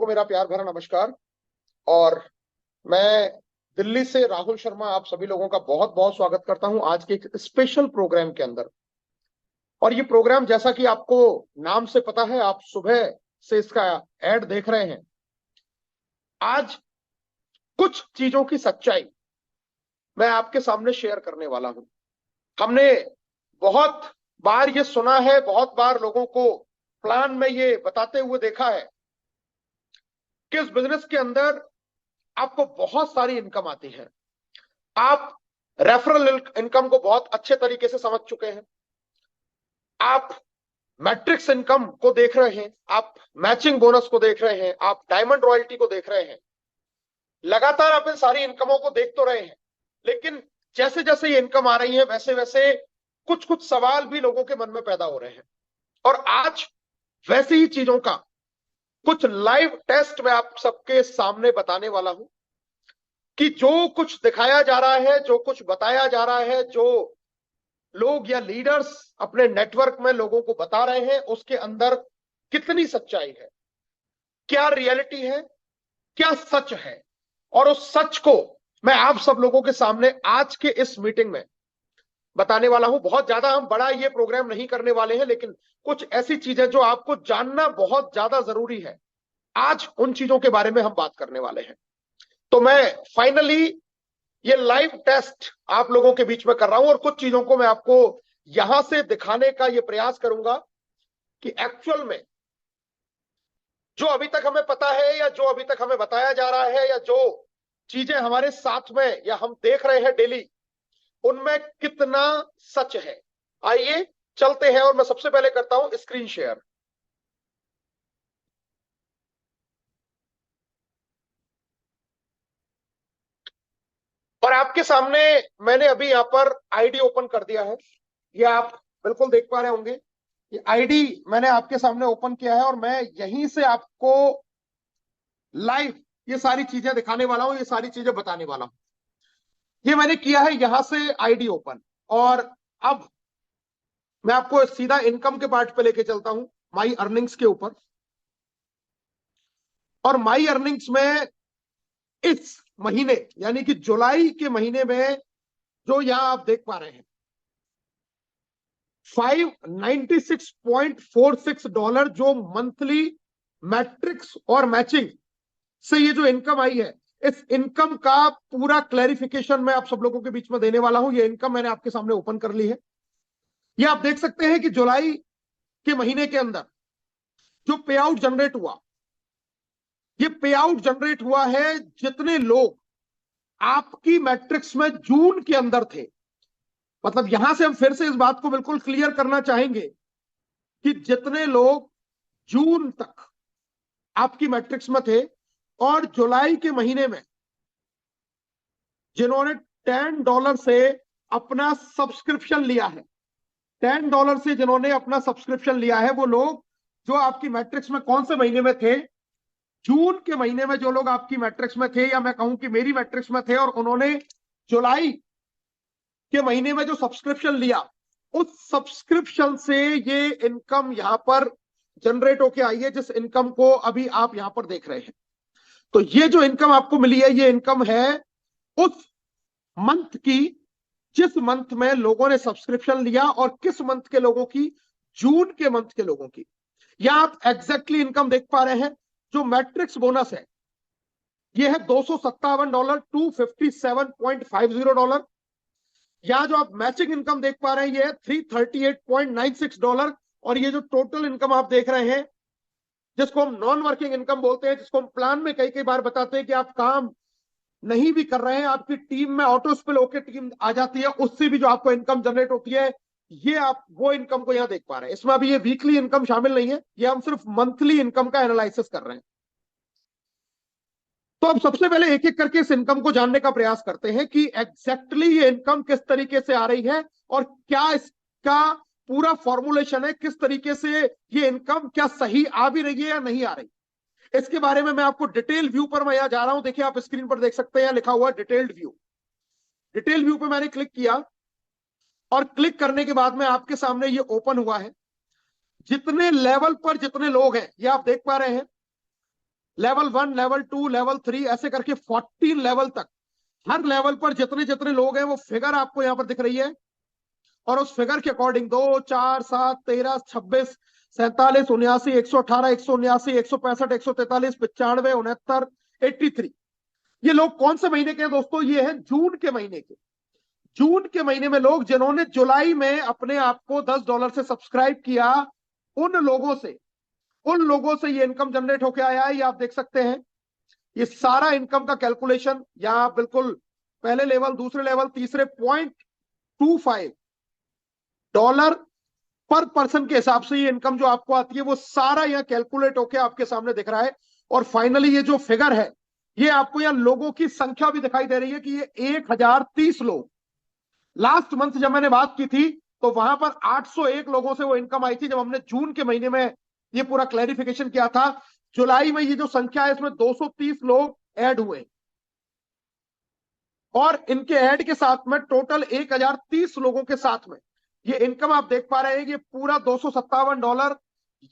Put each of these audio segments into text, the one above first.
को मेरा प्यार भरा नमस्कार। और मैं दिल्ली से राहुल शर्मा आप सभी लोगों का बहुत बहुत स्वागत करता हूं आज के एक स्पेशल प्रोग्राम के अंदर। और ये प्रोग्राम जैसा कि आपको नाम से पता है, आप सुबह से इसका ऐड देख रहे हैं। आज कुछ चीजों की सच्चाई मैं आपके सामने शेयर करने वाला हूं। हमने बहुत बार ये सुना है, बहुत बार लोगों को प्लान में ये बताते हुए देखा है कि इस बिजनेस के अंदर आपको बहुत सारी इनकम आती है। आप रेफरल इनकम को बहुत अच्छे तरीके से समझ चुके हैं, आप मैट्रिक्स इनकम को देख रहे हैं, आप मैचिंग बोनस को देख रहे हैं, आप डायमंड रॉयल्टी को देख रहे हैं। लगातार आप इन सारी इनकमों को देख तो रहे हैं, लेकिन जैसे जैसे ये इनकम आ रही है वैसे वैसे कुछ कुछ सवाल भी लोगों के मन में पैदा हो रहे हैं। और आज वैसी ही चीजों का कुछ लाइव टेस्ट मैं आप सबके सामने बताने वाला हूं कि जो कुछ दिखाया जा रहा है, जो कुछ बताया जा रहा है, जो लोग या लीडर्स अपने नेटवर्क में लोगों को बता रहे हैं, उसके अंदर कितनी सच्चाई है, क्या रियलिटी है, क्या सच है। और उस सच को मैं आप सब लोगों के सामने आज के इस मीटिंग में बताने वाला हूं। बहुत ज्यादा हम बड़ा ये प्रोग्राम नहीं करने वाले हैं, लेकिन कुछ ऐसी चीजें जो आपको जानना बहुत ज्यादा जरूरी है, आज उन चीजों के बारे में हम बात करने वाले हैं। तो मैं फाइनली ये लाइव टेस्ट आप लोगों के बीच में कर रहा हूं और कुछ चीजों को मैं आपको यहां से दिखाने का ये प्रयास करूंगा कि एक्चुअल में जो अभी तक हमें पता है या जो अभी तक हमें बताया जा रहा है या जो चीजें हमारे साथ में या हम देख रहे हैं डेली, उनमें कितना सच है। आइए चलते हैं और मैं सबसे पहले करता हूं स्क्रीन शेयर। और आपके सामने मैंने अभी यहां पर आईडी ओपन कर दिया है, ये आप बिल्कुल देख पा रहे होंगे। ये आईडी मैंने आपके सामने ओपन किया है और मैं यहीं से आपको लाइव ये सारी चीजें दिखाने वाला हूं, ये सारी चीजें बताने वाला हूं। ये मैंने किया है यहां से आईडी ओपन। और अब मैं आपको सीधा इनकम के पार्ट पे लेके चलता हूं, माई अर्निंग्स के ऊपर। और माई अर्निंग्स में इस महीने यानी कि जुलाई के महीने में जो यहां आप देख पा रहे हैं, $596.46 जो मंथली मैट्रिक्स और मैचिंग से ये जो इनकम आई है, इस इनकम का पूरा क्लैरिफिकेशन मैं आप सब लोगों के बीच में देने वाला हूं। ये इनकम मैंने आपके सामने ओपन कर ली है। ये आप देख सकते हैं कि जुलाई के महीने के अंदर जो पे आउट जनरेट हुआ, ये पे आउट जनरेट हुआ है जितने लोग आपकी मैट्रिक्स में जून के अंदर थे। मतलब यहां से हम फिर से इस बात को बिल्कुल क्लियर करना चाहेंगे कि जितने लोग जून तक आपकी मैट्रिक्स में थे और जुलाई के महीने में जिन्होंने $10 से अपना सब्सक्रिप्शन लिया है, $10 से जिन्होंने अपना सब्सक्रिप्शन लिया है, वो लोग जो आपकी मैट्रिक्स में कौन से महीने में थे, जून के महीने में जो लोग आपकी मैट्रिक्स में थे, या मैं कहूं कि मेरी मैट्रिक्स में थे, और उन्होंने जुलाई के महीने में जो सब्सक्रिप्शन लिया, उस सब्सक्रिप्शन से ये इनकम यहां पर जनरेट होके आई है, जिस इनकम को अभी आप यहां पर देख रहे हैं। तो ये जो इनकम आपको मिली है, ये इनकम है उस मंथ की जिस मंथ में लोगों ने सब्सक्रिप्शन लिया, और किस मंथ के लोगों की, जून के मंथ के लोगों की। यहां आप एग्जैक्टली इनकम देख पा रहे हैं। जो मैट्रिक्स बोनस है ये है $257, $257.50। यहां जो आप मैचिंग इनकम देख पा रहे हैं ये है $338.96। और ये जो टोटल इनकम आप देख रहे हैं, जिसको हम नॉन वर्किंग इनकम बोलते हैं, जिसको हम प्लान में कई कई बार बताते हैं कि आप काम नहीं भी कर रहे हैं, आपकी टीम में ऑटो स्पिल होकर टीम आ जाती है, उससे भी जो आपको इनकम जनरेट होती है, ये आप वो इनकम को यहां देख पा रहे हैं। इसमें अभी ये वीकली इनकम शामिल नहीं है, ये हम सिर्फ मंथली इनकम का एनालिसिस कर रहे हैं। तो अब सबसे पहले एक एक करके इस इनकम को जानने का प्रयास करते हैं कि एग्जैक्टली ये इनकम किस तरीके से आ रही है और क्या इसका पूरा फॉर्मुलेशन है, किस तरीके से ये इनकम क्या सही आ भी रही है या नहीं आ रही। इसके बारे में मैं आपको डिटेल व्यू पर मैं यहां जा रहा हूं। देखिए आप स्क्रीन पर देख सकते हैं, लिखा हुआ डिटेल्ड व्यू। डिटेल व्यू पे मैंने क्लिक किया और क्लिक करने के बाद में आपके सामने ये ओपन हुआ है। जितने लेवल पर जितने लोग हैं ये आप देख पा रहे हैं। लेवल 1, लेवल 2, लेवल 3 ऐसे करके 14 लेवल तक, हर लेवल पर जितने जितने लोग हैं वो फिगर आपको यहां पर दिख रही है। और उस फिगर के अकॉर्डिंग 2, 4, 7, 13, 26, 47, 79, 118, 179, 165, 143, 95, 69, 83। ये लोग कौन से महीने के हैं दोस्तों? ये है जून के महीने के। जून के महीने में लोग जिन्होंने जुलाई में अपने आप को $10 से सब्सक्राइब किया, उन लोगों से ये इनकम जनरेट होके आया है। ये आप देख सकते हैं, ये सारा इनकम का कैलकुलेशन यहां बिल्कुल पहले लेवल, दूसरे लेवल, तीसरे, $0.25 पर पर्सन के हिसाब से ये इनकम जो आपको आती है वो सारा यहां कैलकुलेट होके आपके सामने दिख रहा है। और फाइनली ये जो फिगर है, ये आपको यहां लोगों की संख्या भी दिखाई दे रही है कि ये 1030 लोग। लास्ट मंथ जब मैंने बात की थी तो वहां पर 801 लोगों से वो इनकम आई थी, जब हमने जून के महीने में ये पूरा क्लैरिफिकेशन किया था। जुलाई में ये जो संख्या है इसमें 230 लोग ऐड हुए, और इनके ऐड के साथ में टोटल 1030 लोगों के साथ में ये इनकम आप देख पा रहे हैं। ये पूरा $257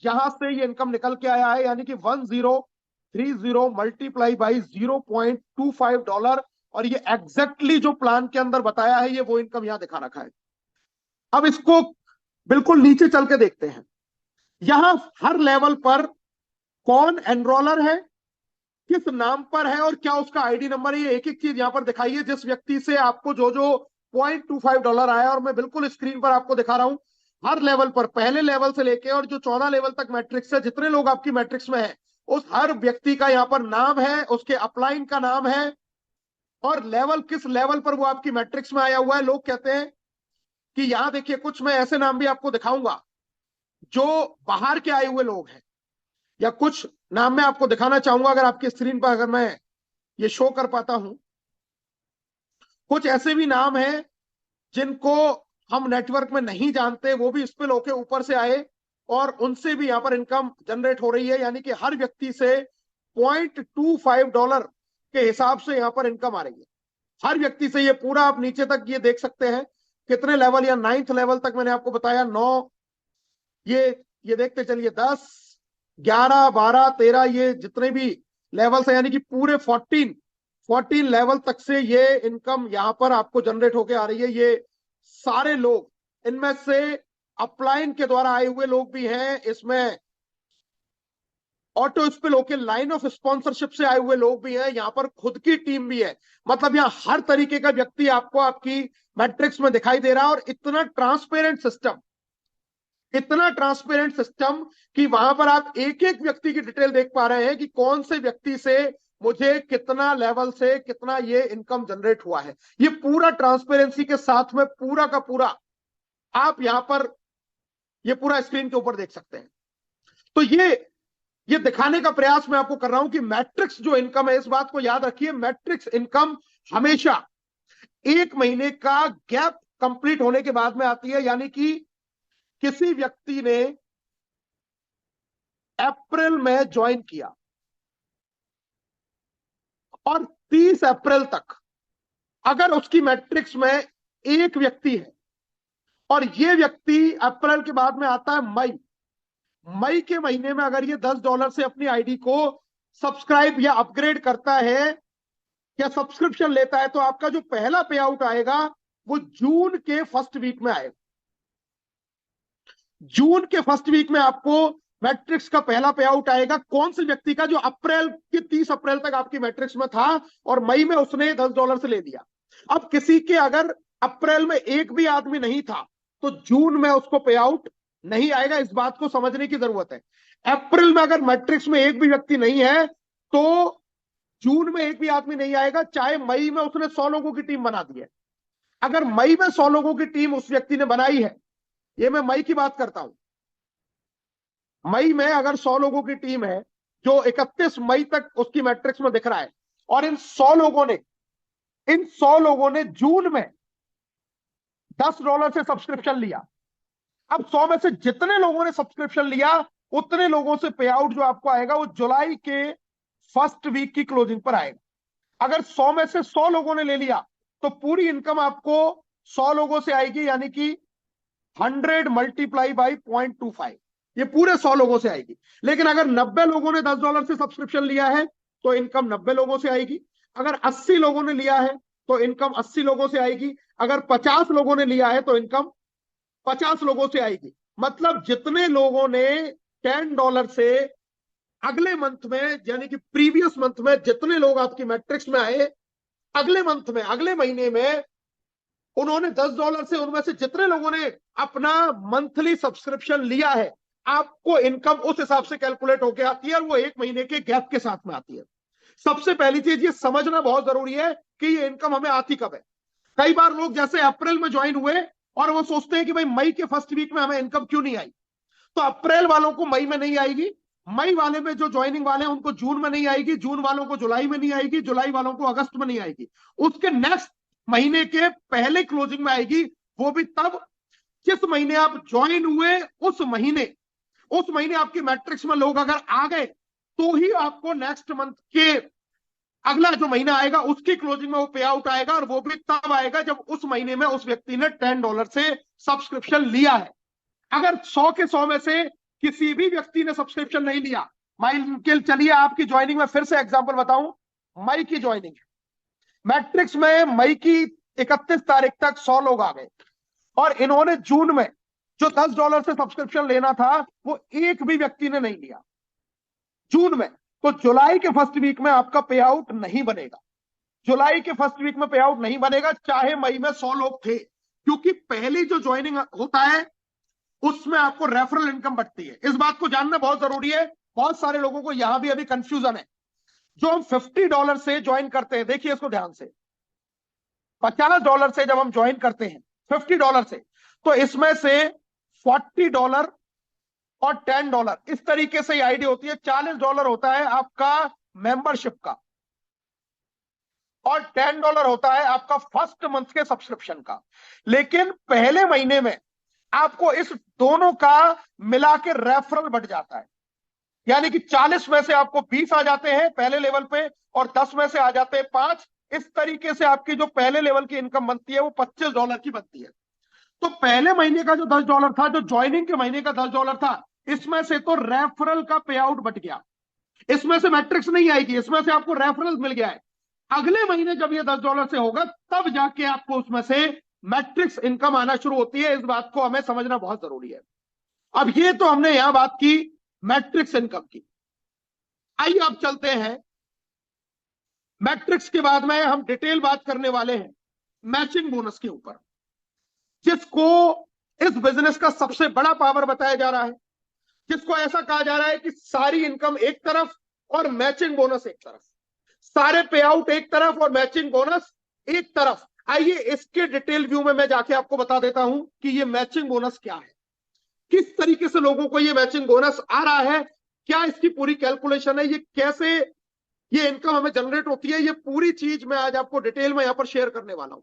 यहां से ये इनकम निकल के आया है, यानी कि 1030 मल्टीप्लाई बाई $0.25। और ये एग्जैक्टली जो प्लान के अंदर बताया है, ये वो इनकम यहां दिखा रखा है। अब इसको बिल्कुल नीचे चल के देखते हैं। यहां हर लेवल पर कौन एनरोलर है, किस नाम पर है और क्या उसका आईडी नंबर है, ये एक एक चीज यहां पर दिखाई है। जिस व्यक्ति से आपको जो जो $0.25 आया, और मैं बिल्कुल स्क्रीन पर आपको दिखा रहा हूं, हर लेवल पर, पहले लेवल से लेके और जो 14 लेवल तक मैट्रिक्स है, जितने लोग आपकी मैट्रिक्स में है, उस हर व्यक्ति का यहां पर नाम है, उसके अपलाइन का नाम है, और लेवल किस लेवल पर वो आपकी मैट्रिक्स में आया हुआ है। लोग कहते हैं कि यहां देखिए, कुछ मैं ऐसे नाम भी आपको दिखाऊंगा जो बाहर के आए हुए लोग हैं, या कुछ नाम मैं आपको दिखाना चाहूंगा अगर आपकी स्क्रीन पर, अगर मैं ये शो कर पाता हूं। कुछ ऐसे भी नाम हैं जिनको हम नेटवर्क में नहीं जानते, वो भी स्पिल होके ऊपर से आए, और उनसे भी यहां पर इनकम जनरेट हो रही है। यानी कि हर व्यक्ति से $0.25 के हिसाब से यहां पर इनकम आ रही है, हर व्यक्ति से। ये पूरा आप नीचे तक ये देख सकते हैं कितने लेवल, या 9th लेवल तक मैंने आपको बताया 9, ये देखते चलिए 10, 11, 12, 13, ये जितने भी लेवल्स है, यानी कि पूरे 14 लेवल तक से ये इनकम यहां पर आपको जनरेट होके आ रही है। ये सारे लोग, इनमें से अपलाइन के द्वारा आए हुए लोग भी हैं, इसमें ऑटो स्पिल होके लाइन ऑफ स्पॉन्सरशिप से आए हुए लोग भी हैं, यहां पर खुद की टीम भी है। मतलब यहां हर तरीके का व्यक्ति आपको आपकी मैट्रिक्स में दिखाई दे रहा है। और इतना ट्रांसपेरेंट सिस्टम कि वहां पर आप एक एक व्यक्ति की डिटेल देख पा रहे हैं कि कौन से व्यक्ति से मुझे कितना लेवल से कितना ये इनकम जनरेट हुआ है। ये पूरा ट्रांसपेरेंसी के साथ में पूरा का पूरा आप यहां पर ये पूरा स्क्रीन के ऊपर देख सकते हैं। तो ये दिखाने का प्रयास मैं आपको कर रहा हूं कि मैट्रिक्स जो इनकम है, इस बात को याद रखिए, मैट्रिक्स इनकम हमेशा 1 महीने का गैप कंप्लीट होने के बाद में आती है। यानी कि किसी व्यक्ति ने अप्रैल में ज्वाइन किया और 30 अप्रैल तक अगर उसकी मैट्रिक्स में एक व्यक्ति है, और ये व्यक्ति अप्रैल के बाद में आता है मई के महीने में, अगर ये $10 से अपनी आईडी को सब्सक्राइब या अपग्रेड करता है या सब्सक्रिप्शन लेता है, तो आपका जो पहला पे आउट आएगा वो जून के फर्स्ट वीक में आएगा। जून के फर्स्ट वीक में आपको मैट्रिक्स का पहला पे आउट आएगा। कौन से व्यक्ति का? जो अप्रैल के 30 अप्रैल तक आपकी मैट्रिक्स में था और मई में उसने $10 से ले लिया। अब किसी के अगर अप्रैल में एक भी आदमी नहीं था तो जून में उसको पे आउट नहीं आएगा। इस बात को समझने की जरूरत है। अप्रैल में अगर मैट्रिक्स में एक भी व्यक्ति नहीं है तो जून में एक भी आदमी नहीं आएगा, चाहे मई में उसने 100 लोगों की टीम बना दी है। अगर मई में 100 लोगों की टीम उस व्यक्ति ने बनाई है, ये मैं मई की बात करता हूं, मई में अगर 100 लोगों की टीम है जो 31 मई तक उसकी मैट्रिक्स में दिख रहा है, और इन 100 लोगों ने जून में $10 से सब्सक्रिप्शन लिया। अब 100 में से जितने लोगों ने सब्सक्रिप्शन लिया उतने लोगों से पे आउट जो आपको आएगा वो जुलाई के फर्स्ट वीक की क्लोजिंग पर आएगा। अगर 100 में से 100 लोगों ने ले लिया तो पूरी इनकम आपको 100 लोगों से आएगी, यानी कि 100 मल्टीप्लाई बाई 0.25। ये पूरे 100 लोगों से आएगी। लेकिन अगर 90 लोगों ने $10 से सब्सक्रिप्शन लिया है तो इनकम 90 लोगों से आएगी। अगर 80 लोगों ने लिया है तो इनकम 80 लोगों से आएगी। अगर 50 लोगों ने लिया है तो इनकम 50 लोगों से आएगी। मतलब जितने लोगों ने $10 से अगले मंथ में, यानी कि प्रीवियस मंथ में जितने लोग आपकी मैट्रिक्स में आए, अगले मंथ में, अगले महीने में उन्होंने $10 से, उनमें से जितने लोगों ने अपना मंथली सब्सक्रिप्शन लिया है, आपको इनकम उस हिसाब से कैलकुलेट होकर आती है और वो 1 महीने के गैप के साथ में आती है। सबसे पहली चीज ये समझना बहुत जरूरी है कि ये इनकम हमें आती कब है। कई बार लोग जैसे अप्रैल में ज्वाइन हुए और वो सोचते हैं कि भाई मई के फर्स्ट वीक में हमें इनकम क्यों नहीं आई। तो अप्रैल वालों को मई में नहीं आएगी, मई वाले में जो ज्वाइनिंग वाले हैं उनको जून में नहीं आएगी, जून वालों को जुलाई में नहीं आएगी, जुलाई वालों को अगस्त में नहीं आएगी, उसके नेक्स्ट महीने के पहले क्लोजिंग में आएगी। वो भी तब जिस महीने आप ज्वाइन हुए उस महीने आपकी मैट्रिक्स में लोग अगर आ गए तो ही आपको नेक्स्ट मंथ के अगला जो महीना आएगा उसकी क्लोजिंग में वो पे आउट आएगा, और वो भी तब आएगा जब उस महीने में उस व्यक्ति ने $10 से सब्सक्रिप्शन लिया है। अगर 100 के 100 में से किसी भी व्यक्ति ने सब्सक्रिप्शन नहीं लिया, मान चलिए आपकी ज्वाइनिंग में, फिर से एग्जांपल बताऊं, मई की ज्वाइनिंग है, मैट्रिक्स में मई की 31 तारीख तक 100 लोग आ गए और इन्होंने जून में जो $10 से सब्सक्रिप्शन लेना था वो एक भी व्यक्ति ने नहीं लिया जून में, तो जुलाई के फर्स्ट वीक में आपका पे आउट नहीं बनेगा। जुलाई के फर्स्ट वीक में पे आउट नहीं बनेगा चाहे मई में 100 लोग थे, क्योंकि पहली जो ज्वाइनिंग होता है उसमें आपको रेफरल इनकम बढ़ती है। इस बात को जानना बहुत जरूरी है, बहुत सारे लोगों को यहां भी अभी कंफ्यूजन है। जो हम $50 से ज्वाइन करते हैं, देखिए इसको ध्यान से, $50 से जब हम ज्वाइन करते हैं $50 से, तो इसमें से $40 और $10 इस तरीके से आईडी होती है। $40 होता है आपका मेंबरशिप का और $10 होता है आपका फर्स्ट मंथ के सब्सक्रिप्शन का। लेकिन पहले महीने में आपको इस दोनों का मिला के रेफरल बढ़ जाता है, यानी कि 40 में से आपको 20 आ जाते हैं पहले लेवल पे और 10 में से आ जाते हैं 5। इस तरीके से आपकी जो पहले लेवल की इनकम बनती है वो $25 की बनती है। तो पहले महीने का जो $10 था, जो ज्वाइनिंग के महीने का $10 था, इसमें से तो रेफरल का पे आउट बट गया, इसमें से मैट्रिक्स नहीं आएगी, इसमें से आपको रेफरल मिल गया है। अगले महीने जब ये $10 से होगा तब जाके आपको उसमें से मैट्रिक्स इनकम आना शुरू होती है। इस बात को हमें समझना बहुत जरूरी है। अब ये तो हमने यहां बात की मैट्रिक्स इनकम की। आइए अब चलते हैं, मैट्रिक्स के बाद में हम डिटेल बात करने वाले हैं मैचिंग बोनस के ऊपर, जिसको इस बिजनेस का सबसे बड़ा पावर बताया जा रहा है, जिसको ऐसा कहा जा रहा है कि सारी इनकम एक तरफ और मैचिंग बोनस एक तरफ, सारे पे आउट एक तरफ और मैचिंग बोनस एक तरफ। आइए इसके डिटेल व्यू में मैं जाके आपको बता देता हूं कि ये मैचिंग बोनस क्या है, किस तरीके से लोगों को ये मैचिंग बोनस आ रहा है, क्या इसकी पूरी कैलकुलेशन है, ये कैसे ये इनकम हमें जनरेट होती है, ये पूरी चीज मैं आज आपको डिटेल में यहां पर शेयर करने वाला हूं।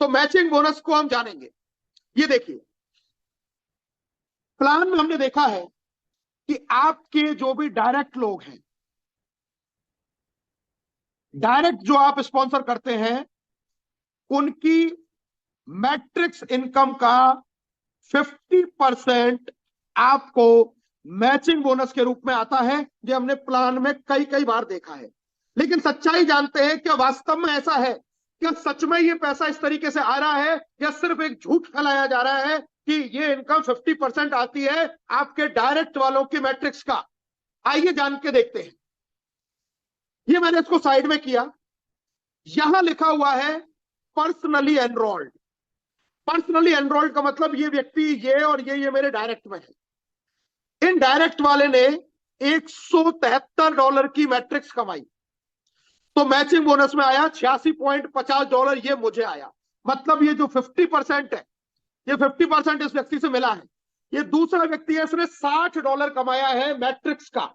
तो मैचिंग बोनस को हम जानेंगे। ये देखिए, प्लान में हमने देखा है कि आपके जो भी डायरेक्ट लोग हैं, डायरेक्ट जो आप स्पॉन्सर करते हैं, उनकी मैट्रिक्स इनकम का 50% आपको मैचिंग बोनस के रूप में आता है। जो हमने प्लान में कई कई बार देखा है। लेकिन सच्चाई जानते हैं क्या वास्तव में ऐसा है? क्या सच में ये पैसा इस तरीके से आ रहा है या सिर्फ एक झूठ फैलाया जा रहा है कि ये इनकम 50% आती है आपके डायरेक्ट वालों की मैट्रिक्स का? आइए जान के देखते हैं। ये मैंने इसको साइड में किया, यहां लिखा हुआ है पर्सनली एनरोल्ड। पर्सनली एनरोल्ड का मतलब ये व्यक्ति ये और ये मेरे डायरेक्ट में है। इन डायरेक्ट वाले ने $173 की मैट्रिक्स कमाई, तो मैचिंग बोनस में आया $86.50, ये मुझे आया। मतलब ये जो 50% है, ये 50% इस व्यक्ति से मिला है। ये दूसरा व्यक्ति है, इसने $60 कमाया है मैट्रिक्स का,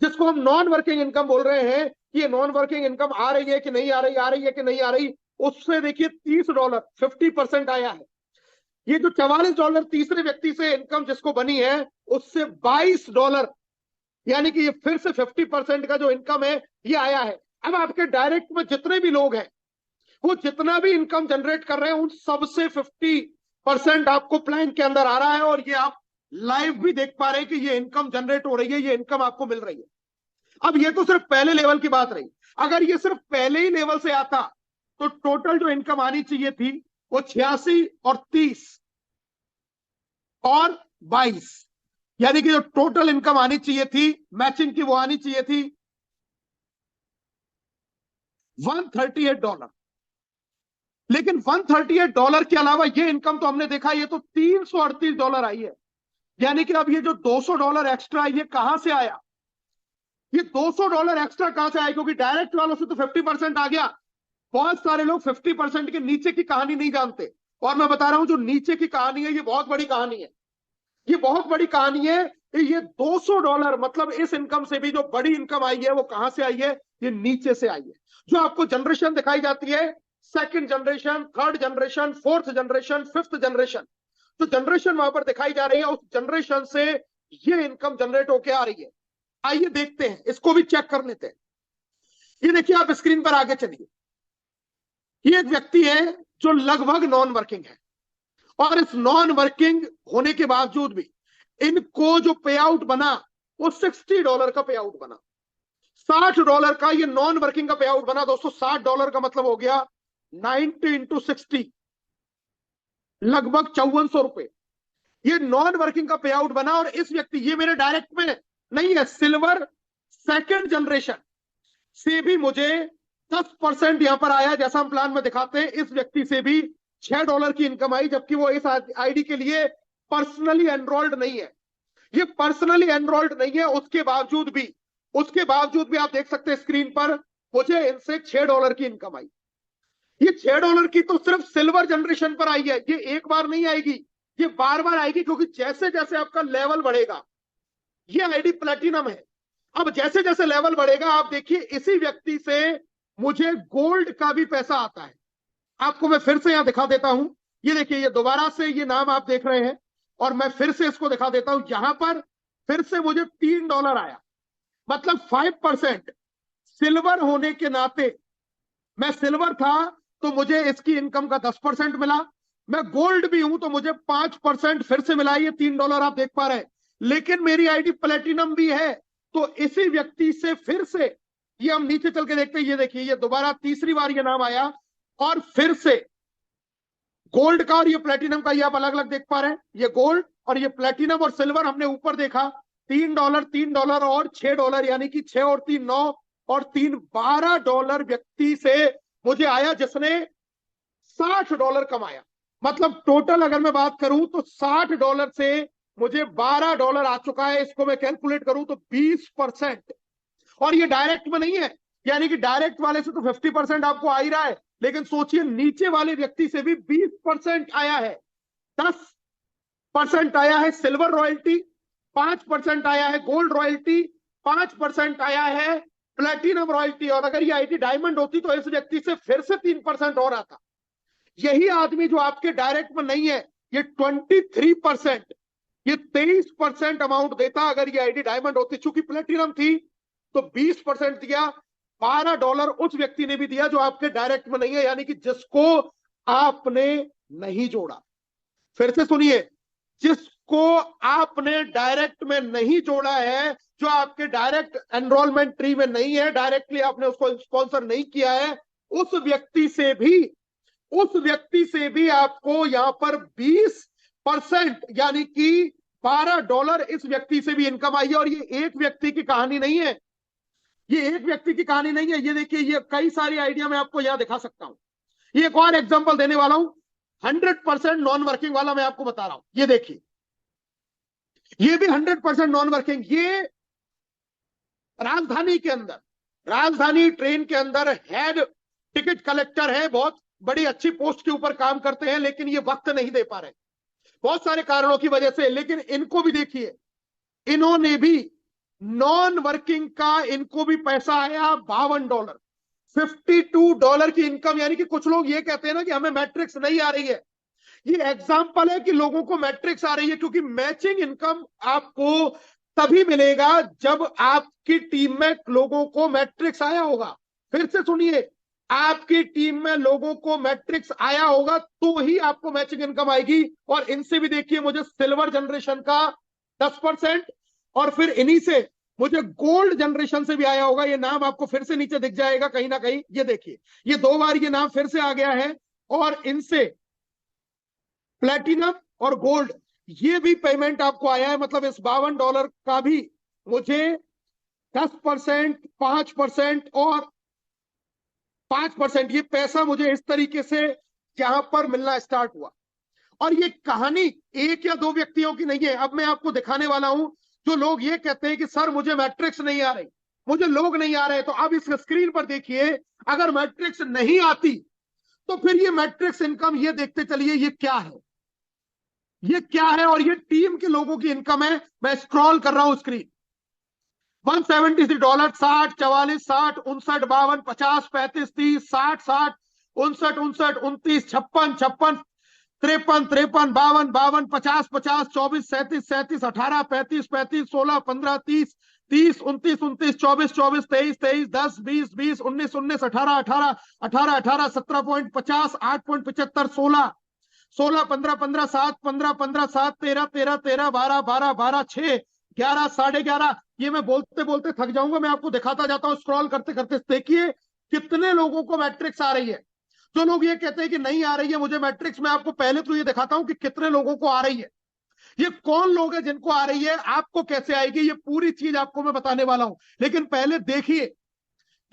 जिसको हम नॉन वर्किंग इनकम बोल रहे हैं। ये नॉन वर्किंग इनकम आ रही है कि नहीं आ रही, आ रही है कि नहीं आ रही, उससे देखिए $30 50% आया है। ये जो $44 तीसरे व्यक्ति से इनकम जिसको बनी है, उससे $22, यानी कि ये फिर से 50% का जो इनकम है ये आया है। अब आपके डायरेक्ट में जितने भी लोग हैं, वो जितना भी इनकम जनरेट कर रहे हैं, उन सबसे 50% आपको प्लान के अंदर आ रहा है और ये आप लाइव भी देख पा रहे हैं कि ये इनकम जनरेट हो रही है, ये इनकम आपको मिल रही है। अब ये तो सिर्फ पहले लेवल की बात रही। अगर ये सिर्फ पहले ही लेवल से आता तो टोटल जो इनकम आनी चाहिए थी वो 86 और 30 और 22, यानी कि जो टोटल इनकम आनी चाहिए थी मैचिंग की, वो आनी चाहिए थी $138। लेकिन $138 के अलावा ये इनकम तो हमने देखा ये तो $338 आई है। यानी कि अब ये जो $200 एक्स्ट्रा ये कहां से आया? ये $200 एक्स्ट्रा कहां से आया? क्योंकि डायरेक्ट वालों से तो 50% आ गया। बहुत सारे लोग 50% के नीचे की कहानी नहीं जानते, और मैं बता रहा हूं जो नीचे की कहानी है ये बहुत बड़ी कहानी है। ये बहुत बड़ी कहानी है। ये $200 मतलब इस इनकम से भी जो बड़ी इनकम आई है वो कहां से आई है? ये नीचे से आई है। जो आपको जनरेशन दिखाई जाती है, second generation, third generation, fourth generation, fifth generation, जो जनरेशन वहां पर दिखाई जा रही है उस जनरेशन से ये इनकम जनरेट होके आ रही है। आइए देखते हैं, इसको भी चेक कर लेते हैं। ये देखिए, आप स्क्रीन पर आगे चलिए। ये एक व्यक्ति है जो लगभग नॉन वर्किंग है, और इस नॉन वर्किंग होने के बावजूद भी इनको जो पे आउट बना वो $60 का पे आउट बना। $60 का ये नॉन वर्किंग का पे आउट बना। दोस्तों, $60 का मतलब हो गया 90 × 60, लगभग 5400 रुपए। ये नॉन वर्किंग का पे आउट बना। और इस व्यक्ति, ये मेरे डायरेक्ट में नहीं है, सिल्वर सेकंड जनरेशन से भी मुझे 10% यहां पर आया, जैसा हम प्लान में दिखाते हैं। इस व्यक्ति से भी $6 की इनकम आई, जबकि वो इस आईडी के लिए पर्सनली एनरोल्ड नहीं है। ये पर्सनली एनरोल्ड नहीं है, उसके बावजूद भी आप देख सकते हैं स्क्रीन पर, मुझे इनसे $6 की इनकम आई। ये $6 की तो सिर्फ सिल्वर जनरेशन पर आई है। ये एक बार नहीं आएगी, ये बार बार आएगी, क्योंकि जैसे जैसे आपका लेवल बढ़ेगा, ये आईडी प्लेटिनम है। अब जैसे जैसे लेवल बढ़ेगा, आप देखिए इसी व्यक्ति से मुझे गोल्ड का भी पैसा आता है। आपको मैं फिर से यहां दिखा देता हूं। ये देखिए, ये दोबारा से ये नाम आप देख रहे हैं, और मैं फिर से इसको दिखा देता हूं। यहां पर फिर से मुझे $3 आया, मतलब 5%। सिल्वर होने के नाते, मैं सिल्वर था तो मुझे इसकी इनकम का 10% मिला। मैं गोल्ड भी हूं तो मुझे 5% फिर से मिला। ये $3 आप देख पा रहे हैं। लेकिन मेरी आईडी प्लेटिनम भी है, तो इसी व्यक्ति से फिर से, ये हम नीचे चल के देखते हैं, ये देखिए, ये दोबारा तीसरी बार ये नाम आया, और फिर से गोल्ड का और ये प्लेटिनम का, ये आप अलग अलग देख पा रहे हैं। ये गोल्ड और ये प्लेटिनम और सिल्वर हमने ऊपर देखा, $3, $3 और $6, यानी कि 6 और 3 9 और 3 $12 व्यक्ति से मुझे आया, जिसने $60 कमाया। मतलब टोटल अगर मैं बात करूं तो $60 से मुझे $12 आ चुका है। इसको मैं कैलकुलेट करूं तो 20%। और ये डायरेक्ट में नहीं है, यानी कि डायरेक्ट वाले से तो 50% आपको आ ही रहा है, लेकिन सोचिए नीचे वाले व्यक्ति से भी 20% आया है। 10% आया है सिल्वर रॉयल्टी, 5% आया है गोल्ड रॉयल्टी, 5% आया है प्लेटिनम रॉयल्टी। और अगर ये आईटी डायमंड होती तो इस व्यक्ति से फिर से 3% और आता। यही आदमी जो आपके डायरेक्ट में नहीं है, ये 23%, ये 23% अमाउंट देता अगर ये आईडी डायमंड होती। चूंकि प्लेटिनम थी तो 20% दिया। $12 उस व्यक्ति ने भी दिया जो आपके डायरेक्ट में नहीं है, यानी कि जिसको आपने नहीं जोड़ा। फिर से सुनिए, जिसको आपने डायरेक्ट में नहीं जोड़ा है, जो आपके डायरेक्ट एनरोलमेंट ट्री में नहीं है, डायरेक्टली आपने उसको स्पॉन्सर नहीं किया है, उस व्यक्ति से भी आपको यहां पर 20%, यानी कि $12 इस व्यक्ति से भी इनकम आई है। और ये एक व्यक्ति की कहानी नहीं है, ये एक व्यक्ति की कहानी नहीं है। ये देखिए, ये कई सारी आइडिया मैं आपको यहां दिखा सकता हूं। ये एक और एग्जांपल देने वाला हूं, 100% नॉन वर्किंग वाला मैं आपको बता रहा हूं। ये देखिए, ये भी 100% नॉन वर्किंग। ये राजधानी के अंदर, राजधानी ट्रेन के अंदर हेड टिकट कलेक्टर है, बहुत बड़ी अच्छी पोस्ट के ऊपर काम करते हैं, लेकिन ये वक्त नहीं दे पा रहे बहुत सारे कारणों की वजह से। लेकिन इनको भी देखिए, इन्होंने भी नॉन वर्किंग का, इनको भी पैसा आया $52, $52 की इनकम। यानी कि कुछ लोग ये कहते हैं ना कि हमें मैट्रिक्स नहीं आ रही है, ये एग्जांपल है कि लोगों को मैट्रिक्स आ रही है। क्योंकि मैचिंग इनकम आपको तभी मिलेगा जब आपकी टीम में लोगों को मैट्रिक्स आया होगा। फिर से सुनिए, आपकी टीम में लोगों को मैट्रिक्स आया होगा तो ही आपको मैचिंग इनकम आएगी। और इनसे भी देखिए, मुझे सिल्वर जनरेशन का 10% और फिर इन्हीं से मुझे गोल्ड जनरेशन से भी आया होगा। ये नाम आपको फिर से नीचे दिख जाएगा कहीं ना कहीं, ये देखिए, ये 2 बार ये नाम फिर से आ गया है। और इनसे प्लेटिनम और गोल्ड ये भी पेमेंट आपको आया है। मतलब इस $52 का भी मुझे 10%, 5% और 5% ये पैसा मुझे इस तरीके से यहां पर मिलना स्टार्ट हुआ। और ये कहानी एक या दो व्यक्तियों की नहीं है। अब मैं आपको दिखाने वाला हूं, जो लोग ये कहते हैं कि सर मुझे मैट्रिक्स नहीं आ रही, मुझे लोग नहीं आ रहे, तो अब इस स्क्रीन पर देखिए, अगर मैट्रिक्स नहीं आती तो फिर ये मैट्रिक्स इनकम ये देखते चलिए ये क्या है, ये क्या है। और ये टीम के लोगों की इनकम है। मैं स्क्रॉल कर रहा हूं स्क्रीन, $173, 60, 44, 60, 59, 52, 50, 35, 30, 60, 60, 59, 59, 29, 56, 56, 53, 53, 52, 52, 50, 50, 24, 37, 37, 18, 35, 35, 16, 15, 30, 30, 29, 29, 24, 24, 23, 23, 10, 20, 20, 19, 19, 18, 18, 18, 18, 17.50, 8.75, 16, 16, 15, 15, 7, 15, 15, 7, 13, 13, 13, 12, 12, 12, 6, 11, 11:30। ये मैं बोलते बोलते थक जाऊंगा, मैं आपको दिखाता जाता हूं स्क्रॉल करते करते। देखिए कितने लोगों को मैट्रिक्स आ रही है। जो लोग ये कहते हैं कि नहीं आ रही है मुझे मैट्रिक्स, मैं आपको पहले तो ये दिखाता हूं कि कितने लोगों को आ रही है। ये कौन लोग हैं जिनको आ रही है, आपको कैसे आएगी, ये पूरी चीज आपको मैं बताने वाला हूं। लेकिन पहले देखिए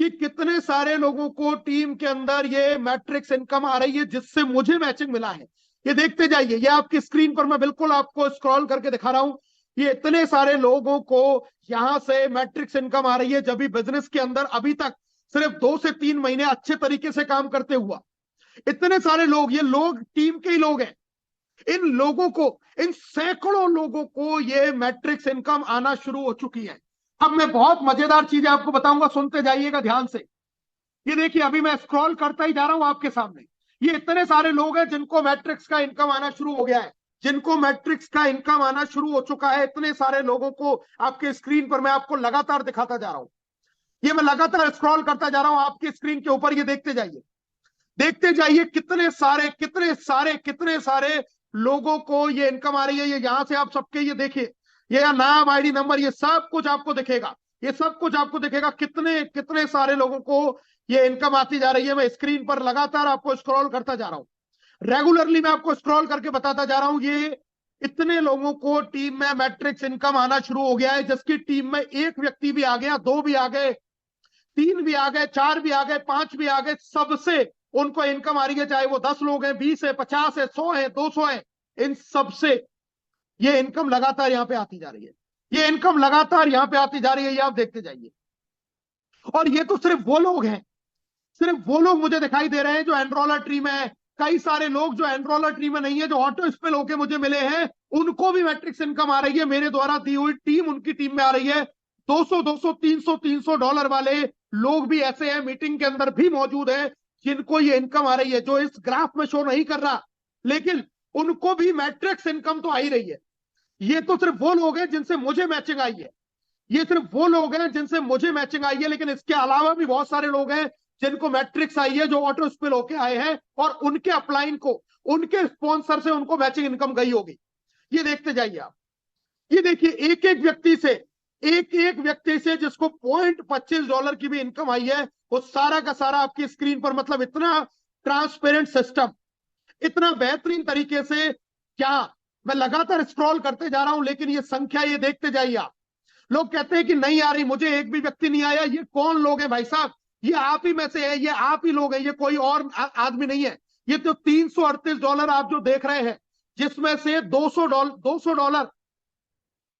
कि कितने सारे लोगों को टीम के अंदर ये मैट्रिक्स इनकम आ रही है जिससे मुझे मैचिंग मिला है। ये देखते जाइए, ये आपकी स्क्रीन पर मैं बिल्कुल आपको स्क्रॉल करके दिखा रहा हूं। ये इतने सारे लोगों को यहां से मैट्रिक्स इनकम आ रही है, जब भी बिजनेस के अंदर अभी तक सिर्फ 2 से 3 महीने अच्छे तरीके से काम करते हुआ इतने सारे लोग, ये लोग टीम के ही लोग हैं। इन लोगों को, इन सैकड़ों लोगों को ये मैट्रिक्स इनकम आना शुरू हो चुकी है। अब मैं बहुत मजेदार चीजें आपको बताऊंगा, सुनते जाइएगा ध्यान से। ये देखिए, अभी मैं स्क्रॉल करता ही जा रहा हूं आपके सामने। ये इतने सारे लोग हैं जिनको मैट्रिक्स का इनकम आना शुरू हो गया है, जिनको मैट्रिक्स का इनकम आना शुरू हो चुका है। इतने सारे लोगों को आपके स्क्रीन पर मैं आपको लगातार दिखाता जा रहा हूं। ये मैं लगातार स्क्रॉल करता जा रहा हूं आपकी स्क्रीन के ऊपर। ये देखते जाइए, देखते जाइए, कितने सारे कितने सारे कितने सारे लोगों को ये इनकम आ रही है। ये यहां से आप सबके ये देखिए, ये नाम, आईडी नंबर, ये सब कुछ आपको दिखेगा, ये सब कुछ आपको दिखेगा। कितने कितने सारे लोगों को ये इनकम आती जा रही है। मैं स्क्रीन पर लगातार आपको स्क्रॉल करता जा रहा हूं, रेगुलरली मैं आपको स्क्रॉल करके बताता जा रहा हूं। ये इतने लोगों को टीम में मैट्रिक्स इनकम आना शुरू हो गया है, जिसकी टीम में एक व्यक्ति भी आ गया, 2 भी आ गए, 3 भी आ गए, 4 भी आ गए, 5 भी आ गए, सबसे उनको इनकम आ रही है। चाहे वो 10 लोग हैं, 20 है, 50 है, 100 है, 200 है, इन सबसे ये इनकम लगातार यहां पे आती जा रही है। ये इनकम लगातार यहां पे आती जा रही है, ये आप देखते जाइए। और ये तो सिर्फ वो लोग हैं, सिर्फ वो लोग मुझे दिखाई दे रहे हैं जो एनरोलर ट्री में है। कई सारे लोग जो एनरोलर ट्री में नहीं है, जो ऑटो स्पिल होके मुझे मिले हैं, उनको भी मैट्रिक्स इनकम आ रही है। मेरे द्वारा दी हुई टीम उनकी टीम में आ रही है। 200 200 300 300 डॉलर वाले लोग भी ऐसे हैं, मीटिंग के अंदर भी मौजूद है, जिनको ये इनकम आ रही है, जो इस ग्राफ में शो नहीं कर रहा, लेकिन उनको भी मैट्रिक्स इनकम तो आ ही रही है। ये तो सिर्फ वो लोग हैं जिनसे मुझे मैचिंग आई है, ये सिर्फ वो लोग हैं जिनसे मुझे मैचिंग आई है। लेकिन इसके अलावा भी बहुत सारे लोग हैं जिनको मैट्रिक्स आई है, जो ऑटो स्पिल होके आए हैं, और उनके अपलाइन को, उनके स्पॉन्सर से उनको मैचिंग इनकम गई होगी। ये देखते जाइए आप, ये देखिए, एक एक व्यक्ति से, एक एक व्यक्ति से जिसको $0.25 की भी इनकम आई है, वो सारा का सारा आपकी स्क्रीन पर, मतलब इतना ट्रांसपेरेंट सिस्टम, इतना बेहतरीन तरीके से। क्या, मैं लगातार स्क्रॉल करते जा रहा हूं, लेकिन ये संख्या, ये देखते जाइए आप। लोग कहते हैं कि नहीं आ रही, मुझे एक भी व्यक्ति नहीं आया। ये कौन लोग हैं भाई साहब? ये आप ही में से है, ये आप ही लोग हैं, ये कोई और आदमी नहीं है। ये तो $338 आप जो देख रहे हैं, जिसमें से $200,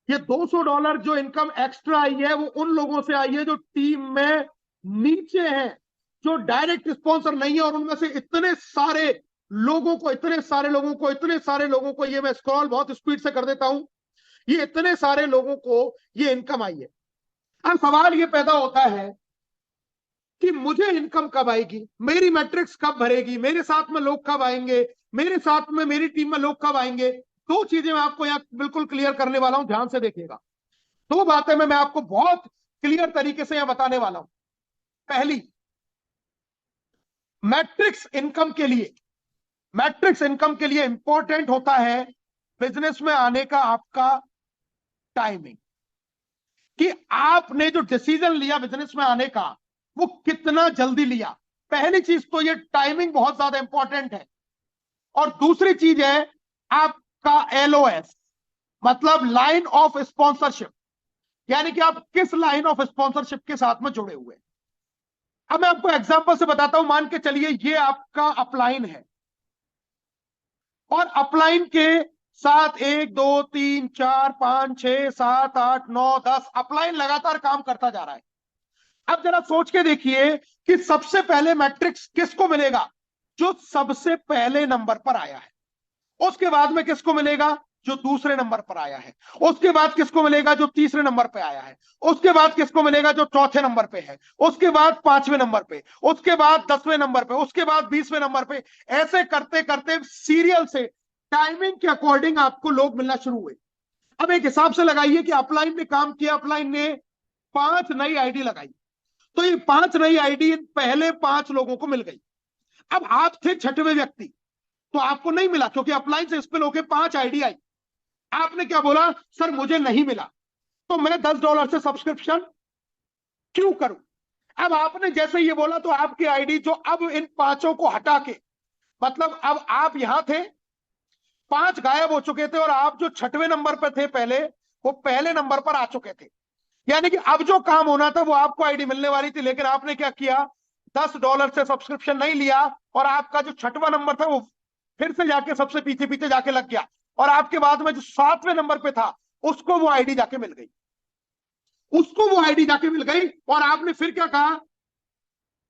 ये $200 जो इनकम एक्स्ट्रा आई है, वो उन लोगों से आई है जो टीम में नीचे हैं, जो डायरेक्ट स्पॉन्सर नहीं है। और उनमें से इतने सारे लोगों को, इतने सारे लोगों को, इतने सारे लोगों को, ये मैं स्क्रॉल बहुत स्पीड से कर देता हूं, ये इतने सारे लोगों को ये इनकम आई है। अब सवाल ये पैदा होता है कि मुझे इनकम कब आएगी, मेरी मैट्रिक्स कब भरेगी, मेरे साथ में लोग कब आएंगे, मेरे साथ में, मेरी टीम में लोग कब आएंगे। 2 चीजें मैं आपको यहां बिल्कुल क्लियर करने वाला हूं, ध्यान से देखिएगा। 2 बातें मैं आपको बहुत क्लियर तरीके से यहां बताने वाला हूं। पहली, मैट्रिक्स इनकम के लिए, मैट्रिक्स इनकम के लिए इंपॉर्टेंट होता है बिजनेस में आने का आपका टाइमिंग, कि आपने जो डिसीजन लिया बिजनेस में आने का वो कितना जल्दी लिया। पहली चीज तो ये टाइमिंग बहुत ज्यादा इंपॉर्टेंट है। और दूसरी चीज है आपका एलओएस, मतलब लाइन ऑफ स्पॉन्सरशिप, यानी कि आप किस लाइन ऑफ स्पॉन्सरशिप के साथ में जुड़े हुए। अब मैं आपको एग्जांपल से बताता हूं। मान के चलिए ये आपका अपलाइन है और अपलाइन के साथ 1 2 3 4 5 6 7 8 9 10 अपलाइन लगातार काम करता जा रहा है। अब जरा सोच के देखिए कि सबसे पहले मैट्रिक्स किसको मिलेगा? जो सबसे पहले नंबर पर आया है। उसके बाद में किसको मिलेगा? जो दूसरे नंबर पर आया है। उसके बाद किसको मिलेगा? जो तीसरे नंबर पे आया है। उसके बाद किसको मिलेगा? जो चौथे नंबर पे है। उसके बाद 5वें नंबर पे, उसके बाद 10वें नंबर पे, उसके बाद 20वें नंबर पे। ऐसे करते करते सीरियल से टाइमिंग के अकॉर्डिंग आपको लोग मिलना शुरू हुए। अब एक हिसाब से लगाइए कि अपलाइन ने काम किया, अपलाइन ने 5 नई आईडी लगाई, तो ये 5 नई आईडी पहले 5 लोगों को मिल गई। अब आप थे 6वें व्यक्ति, तो आपको नहीं मिला, क्योंकि अपलाइन से स्पिल होके 5 आईडी आई। आपने क्या बोला? सर मुझे नहीं मिला, तो मैं $10 से सब्सक्रिप्शन क्यों करूं? अब आपने जैसे ये बोला तो आपकी आईडी जो अब इन 5 को हटा के, मतलब अब आप यहां थे, 5 गायब हो चुके थे और आप जो 6वें नंबर पर थे पहले, वो पहले नंबर पर आ चुके थे। यानी कि अब जो काम होना था वो आपको आईडी मिलने वाली थी, लेकिन आपने क्या किया? $10 से सब्सक्रिप्शन नहीं लिया और आपका जो 6वां नंबर था वो फिर से जाके सबसे पीछे पीछे जाके लग गया, और आपके बाद में जो 7वें नंबर पे था उसको वो आईडी जाके मिल गई, उसको वो आईडी जाके मिल गई। और आपने फिर क्या कहा?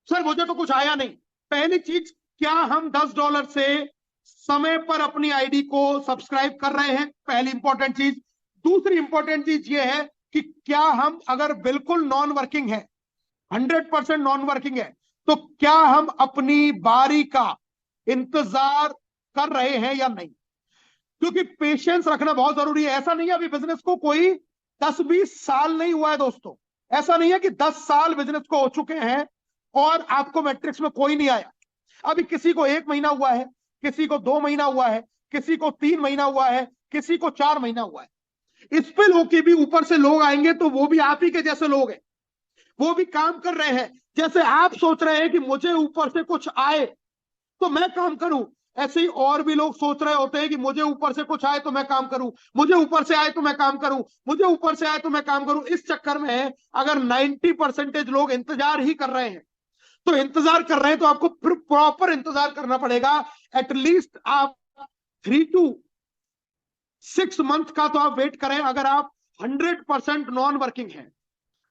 सर मुझे तो कुछ आया नहीं। पहली चीज, क्या हम $10 से समय पर अपनी आईडी को सब्सक्राइब कर रहे हैं? पहली इंपॉर्टेंट चीज। दूसरी इंपॉर्टेंट चीज ये है कि क्या हम अगर बिल्कुल नॉन वर्किंग है, 100% नॉन वर्किंग है, तो क्या हम अपनी बारी का इंतजार कर रहे हैं या नहीं? क्योंकि पेशेंस रखना बहुत जरूरी है। ऐसा नहीं है अभी बिजनेस को कोई 10-20 साल नहीं हुआ है दोस्तों। ऐसा नहीं है कि 10 साल बिजनेस को हो चुके हैं और आपको मैट्रिक्स में कोई नहीं आया। अभी किसी को 1 महीना हुआ है, किसी को 2 महीना हुआ है, किसी को 3 महीना हुआ है, किसी को 4 महीना हुआ है। इस पे लोग के भी ऊपर से लोग आएंगे तो वो भी आप ही के जैसे लोग हैं, वो भी काम कर रहे हैं। जैसे आप सोच रहे हैं कि मुझे ऊपर से कुछ आए तो मैं काम करूं, ऐसे ही और भी लोग सोच रहे होते हैं कि मुझे ऊपर से कुछ आए तो मैं काम करूं, मुझे ऊपर से आए तो मैं काम करूं, मुझे ऊपर से आए तो मैं काम करूं। इस चक्कर में अगर 90% लोग इंतजार ही कर रहे हैं, तो इंतजार कर रहे हैं तो आपको फिर प्रॉपर इंतजार करना पड़ेगा। एटलीस्ट आप 3 to 6 मंथ का तो आप वेट करें, अगर आप 100% नॉन वर्किंग हैं।